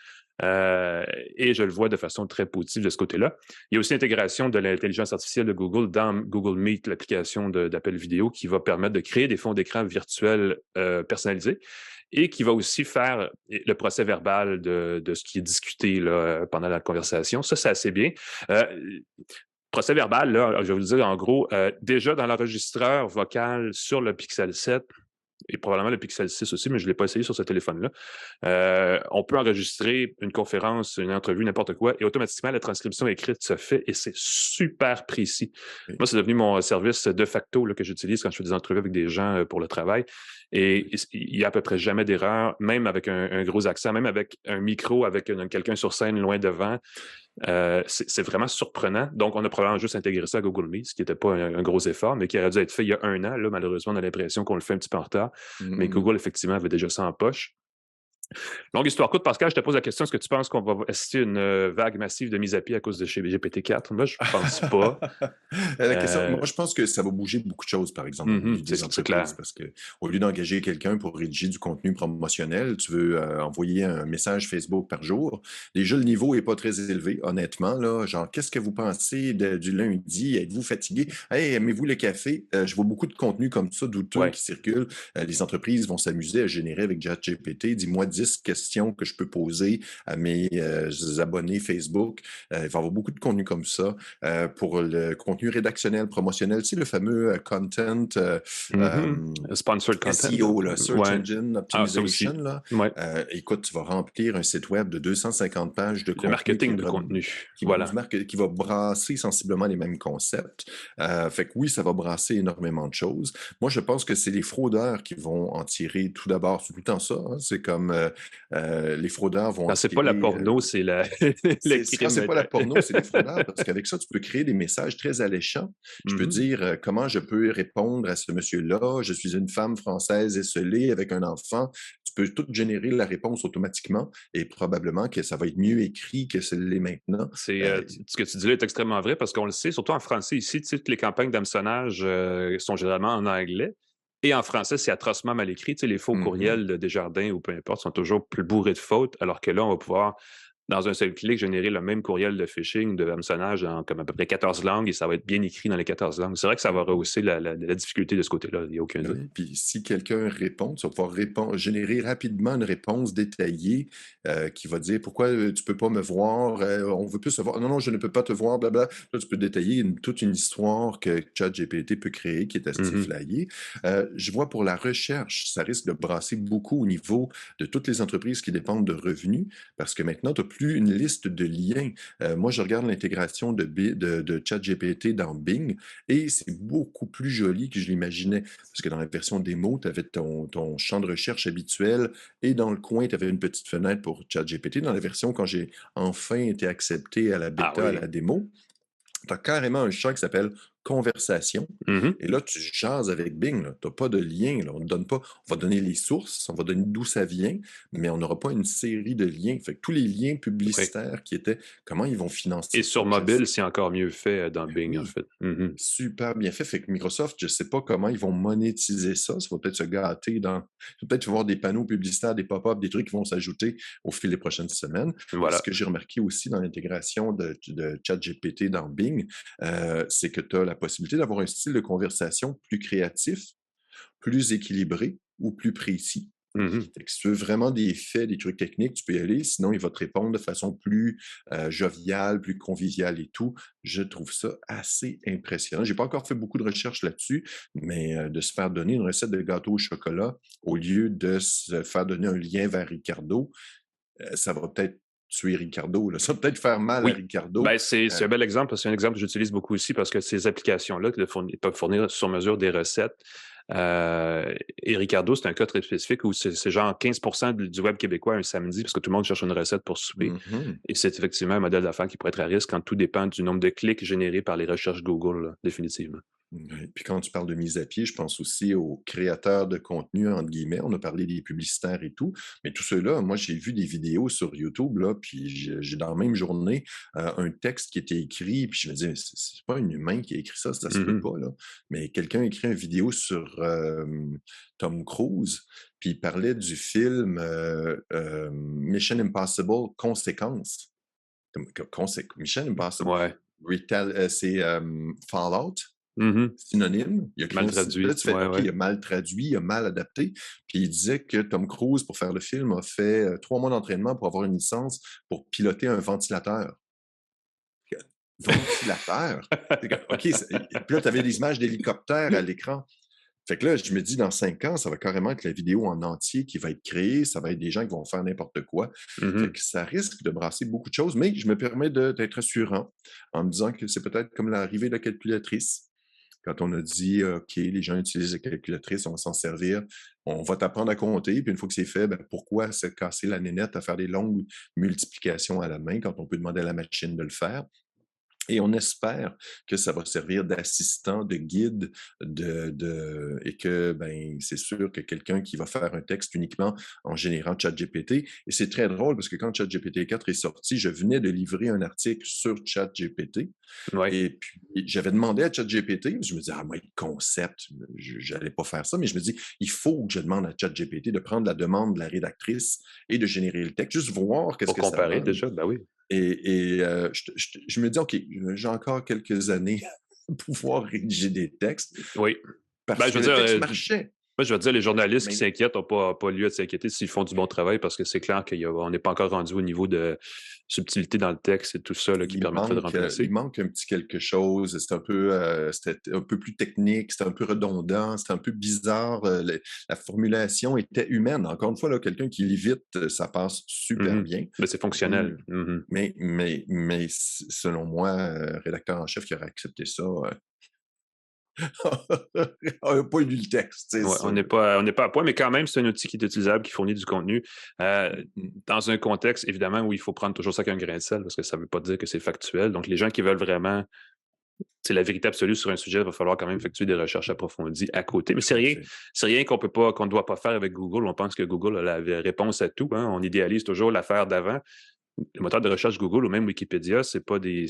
Et je le vois de façon très positive de ce côté-là. Il y a aussi l'intégration de l'intelligence artificielle de Google dans Google Meet, l'application d'appel vidéo qui va permettre de créer des fonds d'écran virtuels personnalisés et qui va aussi faire le procès verbal de ce qui est discuté là, pendant la conversation. Ça, c'est assez bien. Procès verbal, là, je vais vous le dire en gros, déjà dans l'enregistreur vocal sur le Pixel 7, et probablement le Pixel 6 aussi, mais je ne l'ai pas essayé sur ce téléphone-là. On peut enregistrer une conférence, une entrevue, n'importe quoi, et automatiquement, la transcription écrite se fait et c'est super précis. Oui. Moi, c'est devenu mon service de facto là, que j'utilise quand je fais des entrevues avec des gens pour le travail. Et il n'y a à peu près jamais d'erreur, même avec un gros accent, même avec un micro, avec quelqu'un sur scène loin devant. C'est vraiment surprenant. Donc, on a probablement juste intégré ça à Google Meet, ce qui n'était pas un gros effort, mais qui aurait dû être fait il y a 1 an. Là, malheureusement, on a l'impression qu'on le fait un petit peu en retard. Mais Google, effectivement, avait déjà ça en poche. Longue histoire courte, Pascal, je te pose la question, est-ce que tu penses qu'on va assister à une vague massive de mise à pied à cause de chez GPT-4? Moi, je pense pas. La question, Euh, moi, je pense que ça va bouger beaucoup de choses, par exemple, au niveau des c'est entreprises, clair. parce que au lieu d'engager quelqu'un pour rédiger du contenu promotionnel, tu veux envoyer un message Facebook par jour. Déjà, le niveau est pas très élevé, honnêtement, là. Genre, qu'est-ce que vous pensez du lundi? Êtes-vous fatigué? Hey, aimez-vous le café? Je vois beaucoup de contenu comme ça, douteux, Ouais. qui circulent. Les entreprises vont s'amuser à générer avec ChatGPT. Dis-moi 10 questions que je peux poser à mes abonnés Facebook. Il va y avoir beaucoup de contenu comme ça. Pour le contenu rédactionnel, promotionnel, tu sais, le fameux content Sponsored content. SEO, là, Search Ouais. Engine Ah, ça Optimization. aussi. Là. Ouais. Écoute, tu vas remplir un site web de 250 pages de Le contenu marketing de contenu. Voilà. qui va brasser sensiblement les mêmes concepts. Fait que oui, ça va brasser énormément de choses. Moi, je pense que c'est les fraudeurs qui vont en tirer tout d'abord. C'est tout le temps ça. Hein. C'est comme les fraudeurs vont en Quand c'est pas la tirer porno, c'est le quand crime. c'est pas la porno, c'est les fraudeurs, parce qu'avec ça, tu peux créer des messages très alléchants. Je peux dire comment je peux répondre à ce monsieur-là. Je suis une femme française esselée avec un enfant. Tu peux tout générer la réponse automatiquement et probablement que ça va être mieux écrit que ce l'est maintenant. Ce que tu dis là est extrêmement vrai parce qu'on le sait, surtout en français ici, tu sais, toutes les campagnes d'hameçonnage sont généralement en anglais. Et en français, c'est atrocement mal écrit. Tu sais, les faux Mhm. courriels de Desjardins ou peu importe sont toujours plus bourrés de fautes, alors que là, on va pouvoir, dans un seul clic, générer le même courriel de phishing, de hameçonnage en comme à peu près 14 langues et ça va être bien écrit dans les 14 langues. C'est vrai que ça va rehausser la difficulté de ce côté-là, il n'y a aucun Ben doute. oui, puis si quelqu'un répond, tu vas pouvoir générer rapidement une réponse détaillée qui va dire pourquoi tu peux pas me voir, on veut plus se voir. Non, non, je ne peux pas te voir, blabla. Là, tu peux détailler toute une histoire que ChatGPT peut créer qui est assez Mhm. flyée. Je vois pour la recherche, ça risque de brasser beaucoup au niveau de toutes les entreprises qui dépendent de revenus parce que maintenant, tu n'as plus une liste de liens. Moi, je regarde l'intégration de ChatGPT dans Bing et c'est beaucoup plus joli que je l'imaginais. Parce que dans la version démo, tu avais ton champ de recherche habituel et dans le coin, tu avais une petite fenêtre pour ChatGPT. Dans la version, quand j'ai enfin été accepté à la Ah bêta, à oui. la démo, tu as carrément un champ qui s'appelle conversation. Mhm. Et là, tu jases avec Bing. Tu n'as pas de lien. Là. On ne donne pas. On va donner les sources, on va donner d'où ça vient, mais on n'aura pas une série de liens. Fait que tous les liens Oui. publicitaires qui étaient, comment ils vont Et financer ça, sur je ne mobile, sais c'est encore mieux fait dans pas. Bing, en Oui. fait. Mhm. Super bien fait. Fait que Microsoft, je ne sais pas comment ils vont monétiser ça. Ça va peut-être se gâter dans. Peut-être voir des panneaux publicitaires, des pop-up, des trucs qui vont s'ajouter au fil des prochaines semaines. Et ce Voilà. que j'ai remarqué aussi dans l'intégration de ChatGPT dans Bing, c'est que tu as la possibilité d'avoir un style de conversation plus créatif, plus équilibré ou plus précis. Mhm. Fait que si tu veux vraiment des faits, des trucs techniques, tu peux y aller. Sinon, il va te répondre de façon plus joviale, plus conviviale et tout. Je trouve ça assez impressionnant. J'ai pas encore fait beaucoup de recherches là-dessus, mais de se faire donner une recette de gâteau au chocolat au lieu de se faire donner un lien vers Ricardo, ça va peut-être tuer Ricardo, là. Ça va peut-être faire mal à Oui. Ricardo. Ben, c'est un bel exemple, parce que c'est un exemple que j'utilise beaucoup aussi parce que ces applications-là peuvent fournir sur mesure des recettes. Et Ricardo, c'est un cas très spécifique où c'est genre 15% du web québécois un samedi parce que tout le monde cherche une recette pour souper. Mhm. Et c'est effectivement un modèle d'affaires qui pourrait être à risque quand tout dépend du nombre de clics générés par les recherches Google, là, définitivement. Ouais. Puis quand tu parles de mise à pied, je pense aussi aux créateurs de contenu, entre guillemets. On a parlé des publicitaires et tout, mais tous ceux-là, moi, j'ai vu des vidéos sur YouTube, là, puis j'ai dans la même journée un texte qui était écrit, puis je me disais, c'est pas un humain qui a écrit ça se peut Mhm. pas, là. Mais quelqu'un a écrit une vidéo sur Tom Cruise, puis il parlait du film Mission Impossible Conséquence. Mission Impossible, Ouais. c'est Fallout Mhm. synonyme. Il a créé Mal puis là, traduit. tu fais Ouais, OK, ouais. il a mal traduit, il a mal adapté. Puis il disait que Tom Cruise, pour faire le film, a fait 3 mois d'entraînement pour avoir une licence pour piloter un ventilateur. Ventilateur? C'est comme, OK, puis là, tu avais des images d'hélicoptères à l'écran. Fait que là, je me dis, dans 5 ans, ça va carrément être la vidéo en entier qui va être créée. Ça va être des gens qui vont faire n'importe quoi. Fait Mhm. que ça risque de brasser beaucoup de choses, mais je me permets d'être rassurant en me disant que c'est peut-être comme l'arrivée de la calculatrice. Quand on a dit, OK, les gens utilisent la calculatrice, on va s'en servir, on va t'apprendre à compter, puis une fois que c'est fait, ben, pourquoi se casser la nénette à faire des longues multiplications à la main quand on peut demander à la machine de le faire? Et on espère que ça va servir d'assistant, de guide, et que ben, c'est sûr que quelqu'un qui va faire un texte uniquement en générant ChatGPT. Et c'est très drôle parce que quand ChatGPT 4 est sorti, je venais de livrer un article sur ChatGPT Ouais. et puis j'avais demandé à ChatGPT, je me disais, ah, moi, le concept, je n'allais pas faire ça, mais je me dis, il faut que je demande à ChatGPT de prendre la demande de la rédactrice et de générer le texte, juste voir qu'est-ce Pour que ça comparer donne. déjà, ben oui. Et je me dis, OK, j'ai encore quelques années pour pouvoir rédiger des textes Oui. Ben, parce je que veux le dire, texte marchait. moi, je veux dire, les journalistes qui Mais s'inquiètent n'ont pas lieu de s'inquiéter s'ils font du bon travail parce que c'est clair qu'on n'est pas encore rendu au niveau de subtilité dans le texte et tout ça là, qui permettrait de il remplacer. manque un petit quelque chose. C'était un peu plus technique, c'était un peu redondant, c'était un peu bizarre. La formulation était humaine. Encore une fois, là, quelqu'un qui lit vite, ça passe super Mhm. bien. Mais c'est Mais, fonctionnel. Mhm. selon moi, rédacteur en chef qui aurait accepté ça, n'a pas lu le texte, c'est Ouais, sûr. on n'est pas à point, mais quand même, c'est un outil qui est utilisable, qui fournit du contenu. Mhm. Dans un contexte, évidemment, où il faut prendre toujours ça avec un grain de sel, parce que ça ne veut pas dire que c'est factuel. Donc, les gens qui veulent vraiment, c'est la vérité absolue sur un sujet, il va falloir quand même effectuer des recherches approfondies à côté. Mais Tout à fait. c'est rien qu'on ne doit pas faire avec Google. On pense que Google a la réponse à tout, hein. On idéalise toujours l'affaire d'avant. Le moteur de recherche Google ou même Wikipédia, c'est pas des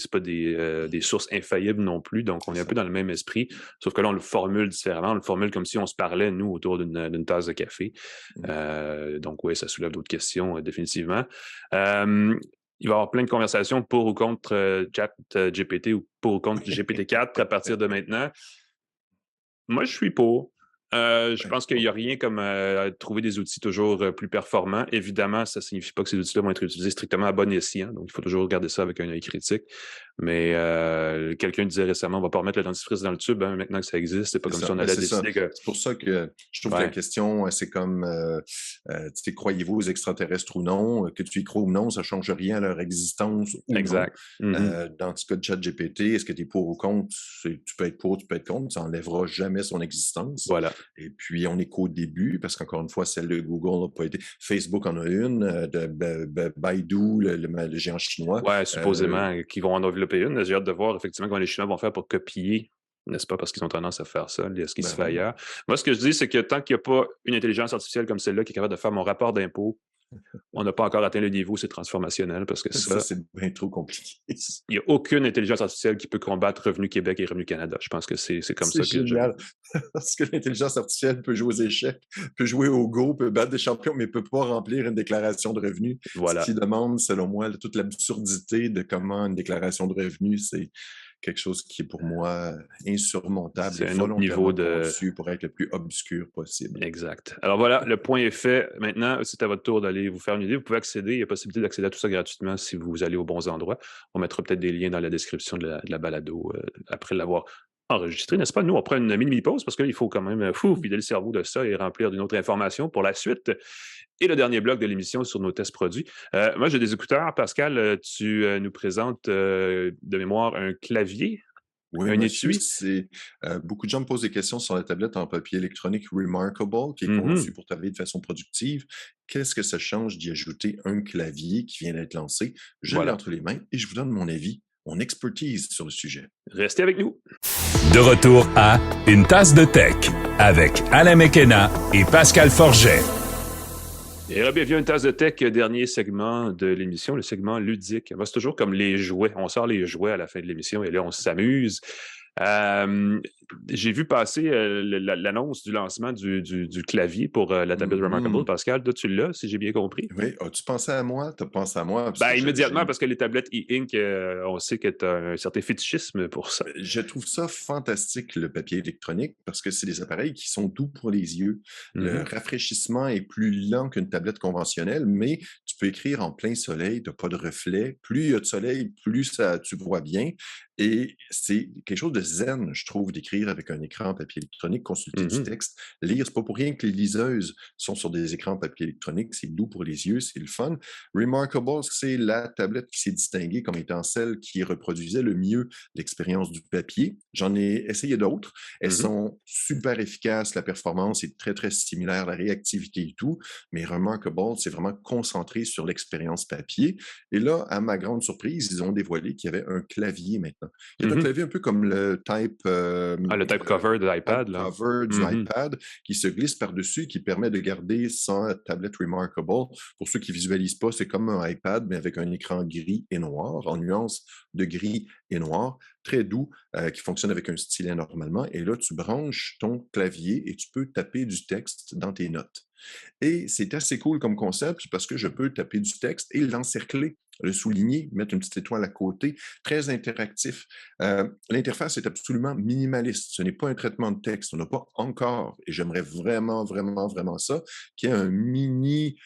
sources infaillibles non plus. Donc, on C'est est un ça. peu dans le même esprit, sauf que là, on le formule différemment. On le formule comme si on se parlait, nous, autour d'une tasse de café. Mhm. Donc, oui, ça soulève d'autres questions, définitivement. Euh, il va y avoir plein de conversations pour ou contre ChatGPT ou pour ou contre GPT-4 à partir de maintenant. Moi, je suis pour. Je Ouais, pense qu'il n'y a rien comme trouver des outils toujours plus performants. Évidemment, ça ne signifie pas que ces outils-là vont être utilisés strictement à bon escient. Donc, il faut toujours regarder ça avec un œil critique. Mais quelqu'un disait récemment, on ne va pas remettre le dentifrice dans le tube, hein, maintenant que ça existe. C'est pas c'est comme si ça. on Mais allait c'est ça. décider que. C'est pour ça que je trouve que la Ouais, question, c'est comme, tu sais, croyez-vous aux extraterrestres ou non? Que tu y crois ou non, ça ne change rien à leur existence ou non. exact. Mhm. Dans ce cas de ChatGPT, est-ce que tu es pour ou contre? Tu peux être pour, tu peux être contre. Ça n'enlèvera jamais son existence. Voilà. Et puis, on est qu'au début, parce qu'encore une fois, celle de Google n'a pas été. Facebook en a une, de Baidu, le géant chinois. Ouais, Euh, supposément qu'ils vont en développer une. J'ai hâte de voir effectivement comment les Chinois vont faire pour copier, n'est-ce pas, parce qu'ils ont tendance à faire ça, ce qui se ben fait oui. ailleurs. Moi, ce que je dis, c'est que tant qu'il n'y a pas une intelligence artificielle comme celle-là qui est capable de faire mon rapport d'impôt, on n'a pas encore atteint le niveau, c'est transformationnel, parce que Ça, ça, c'est bien trop compliqué. il n'y a aucune intelligence artificielle qui peut combattre Revenu Québec et Revenu Canada. Je pense que c'est comme C'est ça que je. génial. Parce que l'intelligence artificielle peut jouer aux échecs, peut jouer au Go, peut battre des champions, mais ne peut pas remplir une déclaration de revenus. Ce Voilà. qui demande, selon moi, toute l'absurdité de comment une déclaration de revenus, c'est quelque chose qui est pour moi insurmontable et C'est un autre niveau volontairement de... conçu pour être le plus obscur possible. Exact. Alors voilà, le point est fait. Maintenant, c'est à votre tour d'aller vous faire une idée. Vous pouvez accéder, il y a possibilité d'accéder à tout ça gratuitement si vous allez aux bons endroits. On mettra peut-être des liens dans la description de la balado après l'avoir enregistré, n'est-ce pas? Nous, on prend une mini-pause parce qu'il faut quand même vider le cerveau de ça et remplir d'une autre information pour la suite. Et le dernier bloc de l'émission sur nos tests produits. Moi, j'ai des écouteurs. Pascal, tu nous présentes de mémoire un clavier, Oui, un monsieur, étui. c'est beaucoup de gens me posent des questions sur la tablette en papier électronique Remarkable, qui est conçue Mhm. pour travailler de façon productive. Qu'est-ce que ça change d'y ajouter un clavier qui vient d'être lancé? Je l'ai Voilà. entre les mains et je vous donne mon avis, mon expertise sur le sujet. Restez avec nous. De retour à Une tasse de tech avec Alain Mekena et Pascal Forget. Et bienvenue à une tasse de tech, dernier segment de l'émission, le segment ludique. Moi, c'est toujours comme les jouets. On sort les jouets à la fin de l'émission et là, on s'amuse. J'ai vu passer l'annonce du lancement du clavier pour la tablette Remarkable. Mhm. Pascal, toi, tu l'as, si j'ai bien compris? Oui, as-tu pensé à moi? Tu as pensé à moi? Parce Ben, que immédiatement, parce que les tablettes e-ink, on sait que tu as un certain fétichisme pour ça. je trouve ça fantastique, le papier électronique, parce que c'est des appareils qui sont doux pour les yeux. Le Mhm. rafraîchissement est plus lent qu'une tablette conventionnelle, mais tu peux écrire en plein soleil, tu n'as pas de reflet. Plus il y a de soleil, plus tu vois bien. Et c'est quelque chose de zen, je trouve, d'écrire avec un écran en papier électronique, consulter du Mhm. texte, lire. C'est pas pour rien que les liseuses sont sur des écrans en papier électronique. C'est doux pour les yeux, c'est le fun. Remarkable, c'est la tablette qui s'est distinguée comme étant celle qui reproduisait le mieux l'expérience du papier. J'en ai essayé d'autres. Elles Mhm. sont super efficaces. La performance est très, très similaire, la réactivité et tout. Mais Remarkable, c'est vraiment concentré sur l'expérience papier. Et là, à ma grande surprise, ils ont dévoilé qu'il y avait un clavier maintenant. Il y a un Mhm. clavier un peu comme le Ah, le type cover de l'iPad, type là. cover du Mhm. iPad qui se glisse par-dessus et qui permet de garder sa tablette Remarkable. Pour ceux qui ne visualisent pas, c'est comme un iPad, mais avec un écran gris et noir, en nuances de gris et noir, très doux, qui fonctionne avec un stylet normalement. Et là, tu branches ton clavier et tu peux taper du texte dans tes notes. Et c'est assez cool comme concept parce que je peux taper du texte et l'encercler, le souligner, mettre une petite étoile à côté, très interactif. L'interface est absolument minimaliste. Ce n'est pas un traitement de texte. On n'a pas encore, et j'aimerais vraiment, vraiment, vraiment ça, qu'il y ait un mini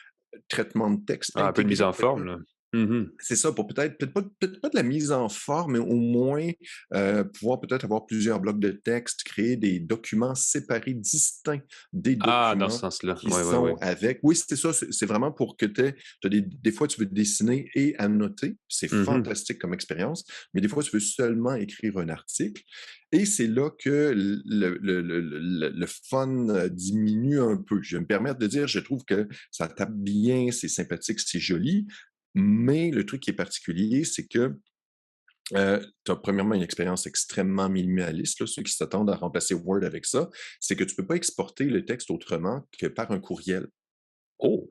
traitement de texte Ah, un peu de mise intégré en forme, là. Mhm. c'est ça, pour peut-être pas de la mise en forme, mais au moins pouvoir peut-être avoir plusieurs blocs de texte, créer des documents séparés, distincts des Ah, dans ce documents sens-là. qui Oui, oui, sont oui. avec. Oui, c'est ça, c'est vraiment pour que t'as des fois, tu veux dessiner et annoter. C'est Mhm. fantastique comme expérience, mais des fois, tu veux seulement écrire un article. Et c'est là que le fun diminue un peu. Je vais me permettre de dire, je trouve que ça tape bien, c'est sympathique, c'est joli, mais le truc qui est particulier, c'est que tu as premièrement une expérience extrêmement minimaliste, là, ceux qui s'attendent à remplacer Word avec ça, c'est que tu ne peux pas exporter le texte autrement que par un courriel. Oh!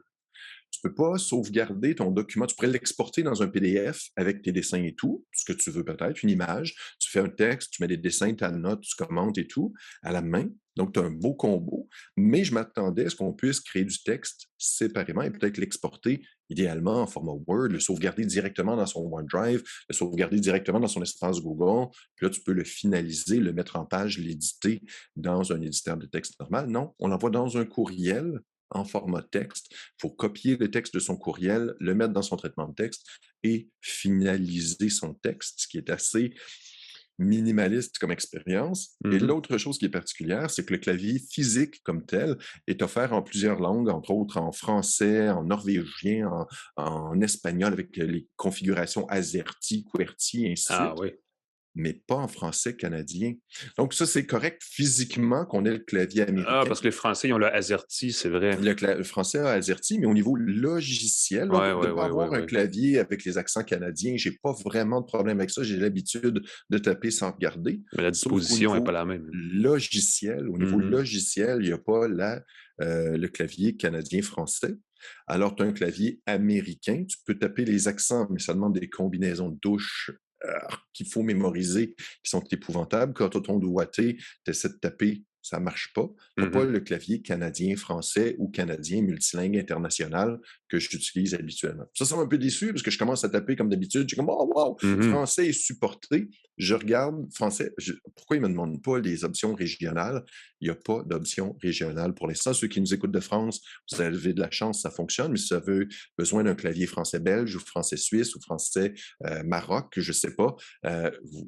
Tu ne peux pas sauvegarder ton document. Tu pourrais l'exporter dans un PDF avec tes dessins et tout, ce que tu veux peut-être, une image. Tu fais un texte, tu mets des dessins, ta note, tu commentes et tout à la main. Donc, tu as un beau combo. Mais je m'attendais à ce qu'on puisse créer du texte séparément et peut-être l'exporter idéalement en format Word, le sauvegarder directement dans son OneDrive, le sauvegarder directement dans son espace Google. Puis là, tu peux le finaliser, le mettre en page, l'éditer dans un éditeur de texte normal. Non, on l'envoie dans un courriel en format texte. Il faut copier le texte de son courriel, le mettre dans son traitement de texte et finaliser son texte, ce qui est assez minimaliste comme expérience. Et Mhm. l'autre chose qui est particulière, c'est que le clavier physique comme tel est offert en plusieurs langues, entre autres en français, en norvégien, en espagnol avec les configurations AZERTY, QWERTY, et ainsi de Ah suite, oui. mais pas en français canadien. Donc ça, c'est correct physiquement qu'on ait le clavier Ah, américain. parce que les Français, ils ont le AZERTY, c'est vrai. Le français a AZERTY, mais au niveau logiciel, Oui, de oui, ne pas oui, oui, avoir un oui. clavier avec les accents canadiens, j'ai pas vraiment de problème avec ça. J'ai l'habitude de taper sans regarder. Mais la Sauf qu'au disposition n'est pas niveau la même. logiciel, Mhm. il n'y a pas le clavier canadien-français. Alors, tu as un clavier américain, tu peux taper les accents, mais ça demande des combinaisons de touches qu'il faut mémoriser, qui sont épouvantables. Quand tu as ton doigté, tu essaies de taper ça ne marche pas. Tu n'as pas le clavier canadien-français ou canadien multilingue international que j'utilise habituellement. Ça m'a un peu déçu parce que je commence à taper comme d'habitude. Je suis comme, oh wow, français est supporté. Je regarde français. Pourquoi ils ne me demandent pas les options régionales? Il n'y a pas d'option régionale pour l'instant. Ceux qui nous écoutent de France, vous avez de la chance, ça fonctionne, mais si vous avez besoin d'un clavier français-belge ou français-suisse ou français-Maroc, je ne sais pas,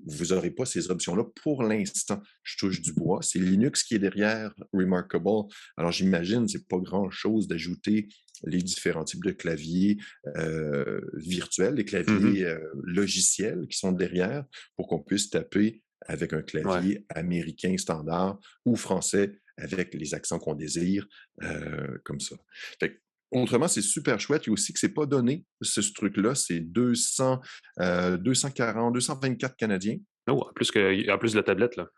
vous n'aurez pas ces options-là pour l'instant. Je touche du bois. C'est Linux qui est derrière Remarkable. Alors, j'imagine que ce n'est pas grand-chose d'ajouter les différents types de claviers virtuels, les claviers logiciels qui sont derrière pour qu'on puisse taper avec un clavier américain standard ou français avec les accents qu'on désire, comme ça. Fait que, autrement, c'est super chouette. Il y a aussi que ce n'est pas donné, ce truc-là. C'est 224 Canadiens. Oh, en plus de la tablette, là.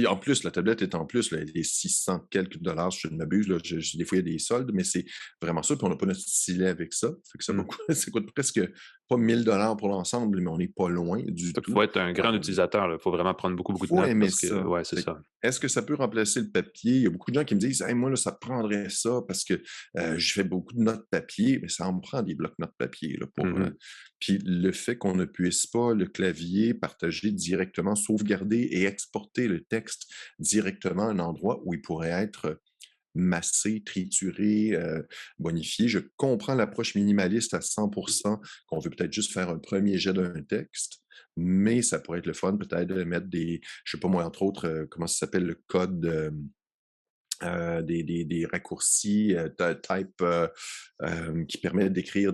En plus, la tablette est en plus, là, elle est 600 quelques dollars, si je ne m'abuse. Là, des fois, il y a des soldes, mais c'est vraiment ça. Puis on n'a pas notre stylet avec ça. Fait que ça coûte presque pas 1000 dollars pour l'ensemble, mais on n'est pas loin du tout. Il faut être un grand utilisateur. Il faut vraiment prendre beaucoup de notes. Aimer parce que, ça. ouais, c'est ça. Est-ce que ça peut remplacer le papier? Il y a beaucoup de gens qui me disent hey, moi, là, ça prendrait ça parce que je fais beaucoup de notes papier, mais ça en prend des blocs-notes papier. Là, puis le fait qu'on ne puisse pas le clavier partager directement, sauvegarder et exporter le texte directement à un endroit où il pourrait être massé, trituré, bonifié. Je comprends l'approche minimaliste à 100%, qu'on veut peut-être juste faire un premier jet d'un texte, mais ça pourrait être le fun peut-être de mettre des, je ne sais pas moi, entre autres, comment ça s'appelle, le code... des raccourcis type qui permettent d'écrire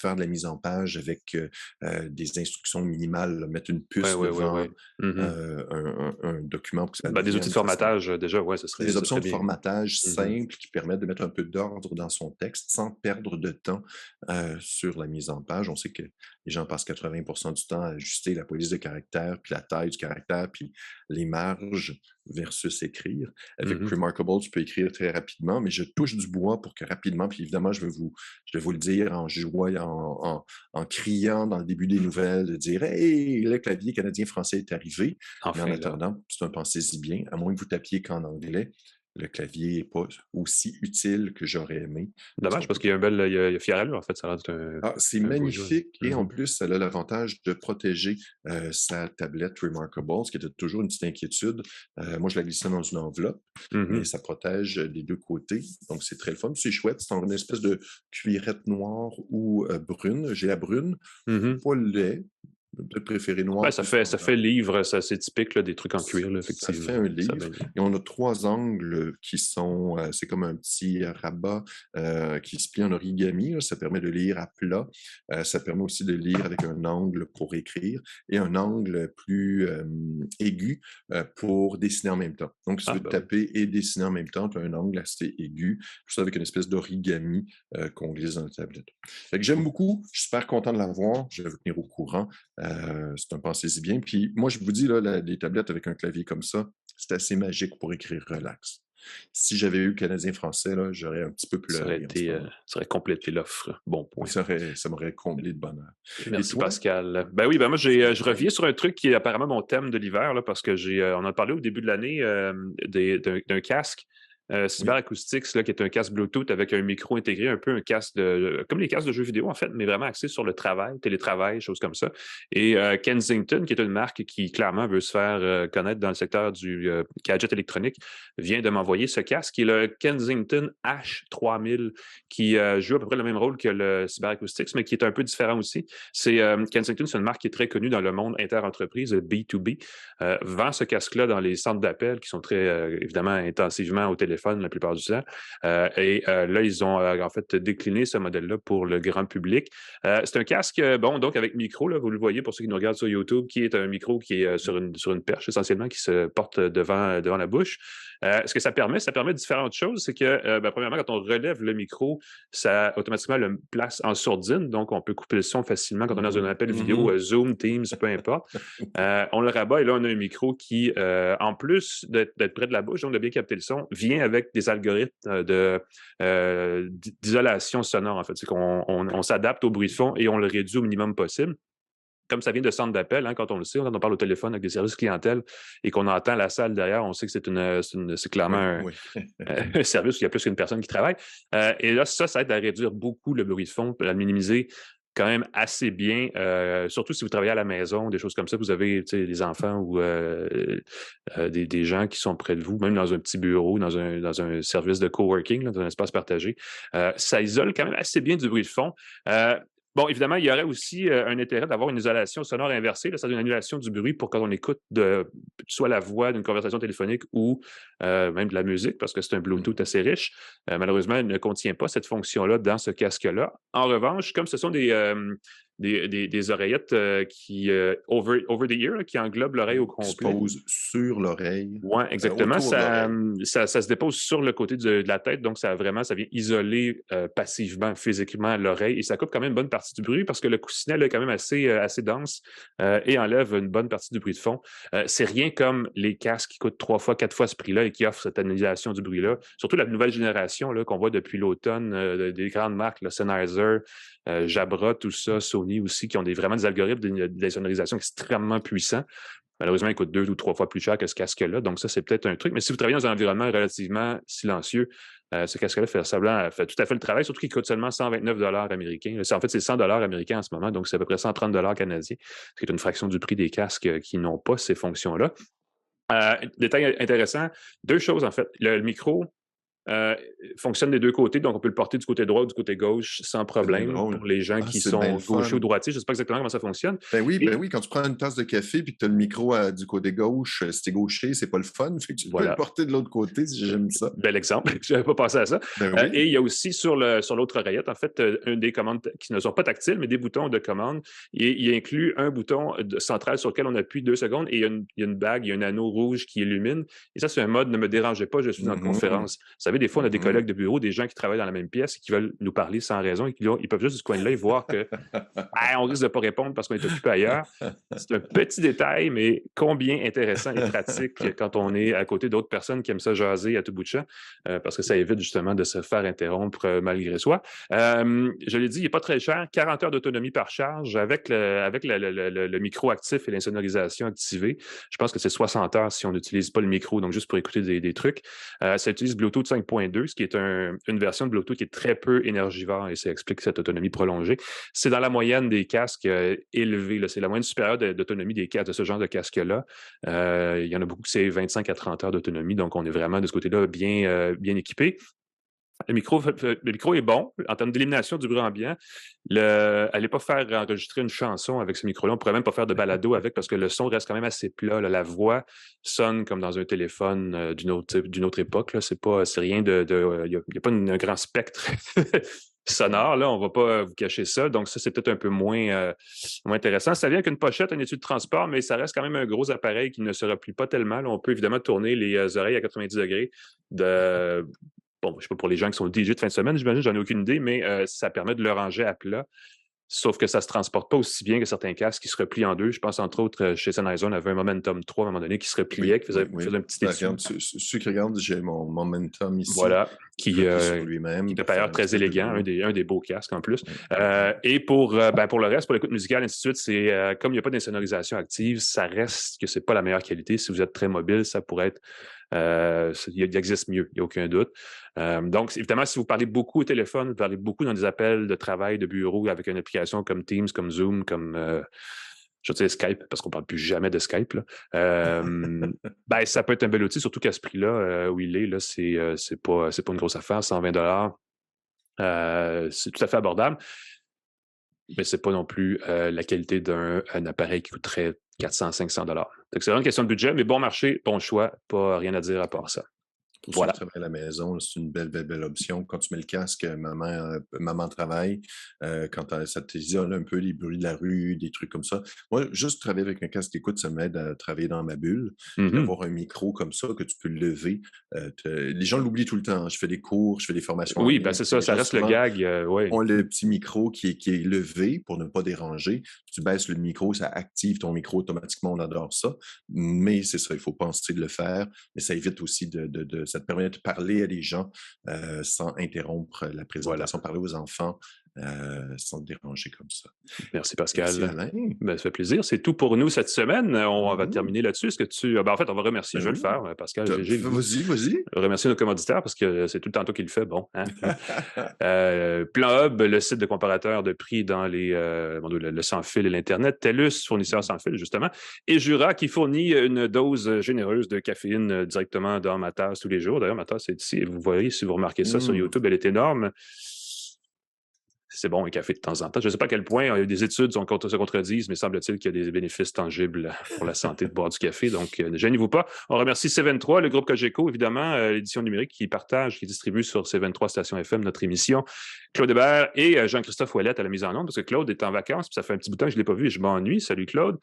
faire de la mise en page avec des instructions minimales, là, mettre une puce devant un document pour que ça des outils de formatage, déjà, ce serait des options de bien. formatage simples qui permettent de mettre un peu d'ordre dans son texte sans perdre de temps sur la mise en page. On sait que les gens passent 80% du temps à ajuster la police de caractère, puis la taille du caractère, puis les marges versus écrire. Avec Remarkable, tu peux écrire très rapidement, mais je touche du bois pour que rapidement, puis évidemment, je vais vous le dire en jouant, en criant dans le début des nouvelles, de dire « Hey, le clavier canadien-français est arrivé ». Mais en attendant, c'est un pensez-y bien, à moins que vous tapiez qu'en anglais, le clavier n'est pas aussi utile que j'aurais aimé. Dommage, parce qu'il y a il y a fière allure, en fait. Ça a l'air c'est magnifique et en plus, ça a l'avantage de protéger sa tablette Remarkable, ce qui était toujours une petite inquiétude. Moi, je la glissais dans une enveloppe, mais ça protège des deux côtés. Donc, c'est très le fun. C'est chouette. C'est une espèce de cuirette noire ou brune. J'ai la brune, pas le lait. Peut-être préféré noir. Ça fait livre, c'est typique là, des trucs en cuir, là, effectivement. Ça fait un livre. Et on a 3 angles qui sont, c'est comme un petit rabat qui se plie en origami. Là. Ça permet de lire à plat. Ça permet aussi de lire avec un angle pour écrire et un angle plus aigu pour dessiner en même temps. Donc, si tu veux taper et dessiner en même temps, tu as un angle assez aigu. Tout ça avec une espèce d'origami qu'on glisse dans la tablette. Fait que j'aime beaucoup. Je suis super content de l'avoir. Je vais vous tenir au courant. C'est un pensez-y bien. Puis moi, je vous dis, là, les tablettes avec un clavier comme ça, c'est assez magique pour écrire relax. Si j'avais eu le canadien-français, là, j'aurais un petit peu pleuré. Ça aurait complété l'offre. Bon point. Ça m'aurait comblé de bonheur. Merci, Pascal. Oui, moi, je reviens sur un truc qui est apparemment mon thème de l'hiver, là, parce que on a parlé au début de l'année d'un casque. CyberAcoustics, qui est un casque Bluetooth avec un micro intégré, un peu un casque comme les casques de jeux vidéo, en fait, mais vraiment axé sur le travail, télétravail, choses comme ça. Et Kensington, qui est une marque qui, clairement, veut se faire connaître dans le secteur du gadget électronique, vient de m'envoyer ce casque, qui est le Kensington H3000, qui joue à peu près le même rôle que le CyberAcoustics, mais qui est un peu différent aussi. Kensington, c'est une marque qui est très connue dans le monde inter-entreprise, B2B, vend ce casque-là dans les centres d'appel qui sont très, évidemment, intensivement au téléphone la plupart du temps. Là, ils ont en fait décliné ce modèle-là pour le grand public. C'est un casque, donc avec micro, là, vous le voyez pour ceux qui nous regardent sur YouTube, qui est un micro qui est sur une perche essentiellement, qui se porte devant la bouche. Ce que ça permet différentes choses. C'est que, premièrement, quand on relève le micro, ça automatiquement le place en sourdine, donc on peut couper le son facilement quand on est dans un appel vidéo, Zoom, Teams, peu importe. On le rabat et là, on a un micro qui, en plus d'être près de la bouche, donc de bien capter le son, vient avec des algorithmes d'isolation sonore, en fait. C'est qu'on s'adapte au bruit de fond et on le réduit au minimum possible. comme ça vient de centre d'appel, hein, quand on le sait, quand on parle au téléphone avec des services clientèle et qu'on entend la salle derrière, on sait que c'est clairement Oui, oui. un service où il y a plus qu'une personne qui travaille. Et là, ça aide à réduire beaucoup le bruit de fond, à le minimiser quand même assez bien, surtout si vous travaillez à la maison, des choses comme ça, vous avez des enfants ou des gens qui sont près de vous, même dans un petit bureau, dans un service de coworking, là, dans un espace partagé. Ça isole quand même assez bien du bruit de fond. Bon, évidemment, il y aurait aussi un intérêt d'avoir une isolation sonore inversée, là, c'est-à-dire une annulation du bruit pour quand on écoute soit la voix d'une conversation téléphonique ou même de la musique, parce que c'est un Bluetooth assez riche. Malheureusement, il ne contient pas cette fonction-là dans ce casque-là. En revanche, comme ce sont des oreillettes qui over the ear, là, qui englobent l'oreille au Qui se complet. pose sur l'oreille, Oui, exactement. autour de Ça, l'oreille. ça, ça se dépose sur le côté de la tête, donc ça vient isoler passivement, physiquement l'oreille et ça coupe quand même une bonne partie du bruit parce que le coussinet là, est quand même assez dense et enlève une bonne partie du bruit de fond. C'est rien comme les casques qui coûtent 3 fois, 4 fois ce prix-là et qui offrent cette annulation du bruit-là. Surtout la nouvelle génération là, qu'on voit depuis l'automne des grandes marques, le Sennheiser, Jabra, tout ça, Sony aussi, qui ont vraiment des algorithmes de sonorisation extrêmement puissants. Malheureusement, il coûte 2 ou 3 fois plus cher que ce casque-là. Donc, ça, c'est peut-être un truc. Mais si vous travaillez dans un environnement relativement silencieux, ce casque-là fait tout à fait le travail, surtout qu'il coûte seulement 129 américains. En fait, c'est 100 américains en ce moment. Donc, c'est à peu près 130 canadiens, ce qui est une fraction du prix des casques qui n'ont pas ces fonctions-là. Détail intéressant, 2 choses, en fait. Le micro fonctionne des 2 côtés, donc on peut le porter du côté droit ou du côté gauche sans C'est bien problème drôle. pour les gens qui C'est bien sont le gauchers ou fun. droitiers. Je ne sais pas exactement comment ça fonctionne. Ben Et oui, quand tu prends une tasse de café puis que tu as le micro du côté gauche, si t'es gaucher, c'est pas le fun. Fait que tu peux le voilà. porter de l'autre côté si j'aime ça. Bel exemple. Je n'avais pas pensé à ça. Ben Et oui. il y a aussi sur l'autre oreillette, en fait, des commandes qui ne sont pas tactiles, mais des boutons de commande. Et il inclut un bouton central sur lequel on appuie 2 secondes et il y a une bague, il y a un anneau rouge qui illumine. Et ça, c'est un mode ne me dérangez pas, je suis en Mhm, conférence. Vous savez, des fois, on a des mhm. collègues de bureau, des gens qui travaillent dans la même pièce et qui veulent nous parler sans raison et ils peuvent juste du coin de l'œil voir que on risque de ne pas répondre parce qu'on est occupé ailleurs. C'est un petit détail, mais combien intéressant et pratique quand on est à côté d'autres personnes qui aiment ça jaser à tout bout de champ, parce que ça évite justement de se faire interrompre malgré soi. Je l'ai dit, il n'est pas très cher, 40 heures d'autonomie par charge avec le micro actif et l'insonorisation activée. Je pense que c'est 60 heures si on n'utilise pas le micro, donc juste pour écouter des trucs. Ça utilise Bluetooth 5.2, ce qui est une version de Bluetooth qui est très peu énergivore et ça explique cette autonomie prolongée. C'est dans la moyenne des casques élevés. Là. C'est la moyenne supérieure d'autonomie des casques, de ce genre de casque-là. Il y en a beaucoup qui c'est 25 à 30 heures d'autonomie, donc on est vraiment de ce côté-là bien équipé. Le micro est bon en termes d'élimination du bruit ambiant. Allez pas faire enregistrer une chanson avec ce micro-là. On pourrait même pas faire de balado avec parce que le son reste quand même assez plat. Là. La voix sonne comme dans un téléphone d'une autre époque. Là. C'est rien il y a pas un grand spectre sonore. Là, on va pas vous cacher ça. Donc ça, c'est peut-être un peu moins intéressant. Ça vient avec une pochette, une étude de transport, mais ça reste quand même un gros appareil qui ne se replie pas tellement. Là, on peut évidemment tourner les oreilles à 90 degrés bon, je sais pas pour les gens qui sont DJ de fin de semaine, j'imagine, j'en ai aucune idée, mais ça permet de le ranger à plat. Sauf que ça ne se transporte pas aussi bien que certains casques qui se replient en 2. Je pense, entre autres, chez Sennheiser, on avait un Momentum 3 à un moment donné qui se repliait, qui faisait un petit Ben, étui. regarde, ceux qui regardent, j'ai mon Momentum ici, Voilà, qui se replie sur lui-même qui est pour par faire ailleurs un très espèce de élégant, nœud. un des beaux casques en plus. Ouais. Et pour le reste, pour l'écoute musicale, ainsi de suite, c'est comme il n'y a pas d'insonorisation active, ça reste que c'est pas la meilleure qualité. Si vous êtes très mobile, ça pourrait être il existe mieux, il n'y a aucun doute. Donc, évidemment, si vous parlez beaucoup au téléphone, vous parlez beaucoup dans des appels de travail, de bureau avec une application comme Teams, comme Zoom, comme je veux dire Skype, parce qu'on ne parle plus jamais de Skype. Là. Ben, ça peut être un bel outil, surtout qu'à ce prix-là, où il est, là, c'est pas une grosse affaire, 120 c'est tout à fait abordable. Mais c'est pas non plus la qualité d'un appareil qui coûterait 400-500 $. Donc, c'est vraiment une question de budget, mais bon marché, bon choix, pas rien à dire à part ça. Pour ceux Voilà. qui travaillent à la maison, là, c'est une belle option. Quand tu mets le casque, maman travaille, quand ça t'isole un peu les bruits de la rue, des trucs comme ça. Moi, juste travailler avec un casque d'écoute, ça m'aide à travailler dans ma bulle. Puis d'avoir un micro comme ça que tu peux lever. Les gens l'oublient tout le temps. Je fais des cours, je fais des formations en Oui, ligne. ben c'est Les ça, ça gens reste le souvent gag. Ouais. ont le petit micro qui est levé pour ne pas déranger. Tu baisses le micro, ça active ton micro automatiquement. On adore ça. Mais c'est ça, il faut penser de le faire. Mais ça évite aussi ça te permet de parler à des gens sans interrompre la Voilà. présentation, parler aux enfants. sans te déranger comme ça. Merci, Pascal. Merci, Alain. Ben, ça fait plaisir. C'est tout pour nous cette semaine. On va terminer là-dessus. Est-ce que tu... en fait, on va remercier. Ben Je vais oui. le faire, Pascal. Gégé. Vas-y. Remercier nos commanditaires parce que c'est tout le temps toi qui le fais. Bon. Hein? Plan Hub, le site de comparateur de prix dans le sans-fil et l'Internet. TELUS, fournisseur sans fil, justement. Et Jura, qui fournit une dose généreuse de caféine directement dans ma tasse tous les jours. D'ailleurs, ma tasse est ici. Vous voyez, si vous remarquez ça sur YouTube, elle est énorme. C'est bon, un café de temps en temps. Je ne sais pas à quel point des études se contredisent, mais semble-t-il qu'il y a des bénéfices tangibles pour la santé de boire du café. Donc, ne gênez-vous pas. On remercie C23, le groupe Cogeco, évidemment, l'édition numérique qui partage, qui distribue sur C23 Station FM notre émission. Claude Hébert et Jean-Christophe Ouellette à la mise en onde, parce que Claude est en vacances, puis ça fait un petit bout de temps que je ne l'ai pas vu et je m'ennuie. Salut Claude.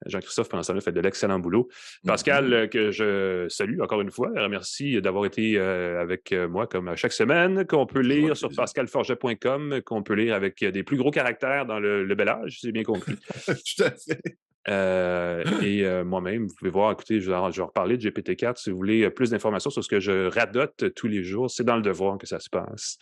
Jean-Christophe, pendant ce temps-là, fait de l'excellent boulot. Pascal, que je salue encore une fois, remercie d'avoir été avec moi comme chaque semaine, qu'on peut lire sur pascalforget.com, qu'on peut lire avec des plus gros caractères dans le bel âge, si j'ai bien compris. Tout à fait. Et moi-même, vous pouvez voir, écoutez, je vais en reparler de GPT-4 si vous voulez plus d'informations sur ce que je radote tous les jours. C'est dans le devoir que ça se passe.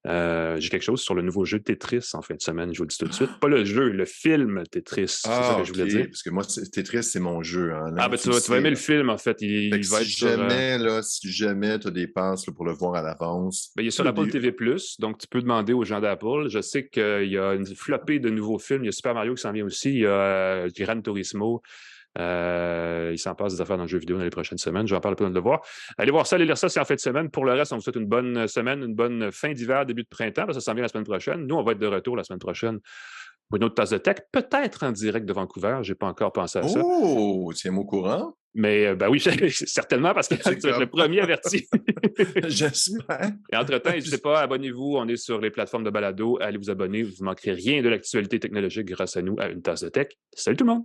J'ai quelque chose sur le nouveau jeu Tetris en fin de semaine, je vous le dis tout de suite. Pas le jeu, le film Tetris, c'est ça que je voulais dire. Parce que moi, Tetris, c'est mon jeu. Hein, ben tu vas aimer le film, en fait. Il va être si jamais tu as des passes pour le voir à l'avance. Il est sur Apple TV+, donc tu peux demander aux gens d'Apple. Je sais qu'il y a une flopée de nouveaux films. Il y a Super Mario qui s'en vient aussi. Il y a Gran Turismo. Il s'en passe des affaires dans le jeu vidéo dans les prochaines semaines. J'en parle pas dans le devoir. Allez voir ça, allez lire ça, c'est en fin de semaine. Pour le reste, on vous souhaite une bonne semaine, une bonne fin d'hiver, début de printemps, parce que ça s'en vient la semaine prochaine. Nous, on va être de retour la semaine prochaine pour une autre tasse de tech, peut-être en direct de Vancouver. Je n'ai pas encore pensé à ça. Oh, tiens-moi au courant. Mais oui, certainement, parce que tu vas être le premier averti. J'espère. Et entre-temps, n'hésitez pas, abonnez-vous. On est sur les plateformes de balado. Allez vous abonner. Vous ne manquerez rien de l'actualité technologique grâce à nous à Une Tasse de Tech. Salut tout le monde!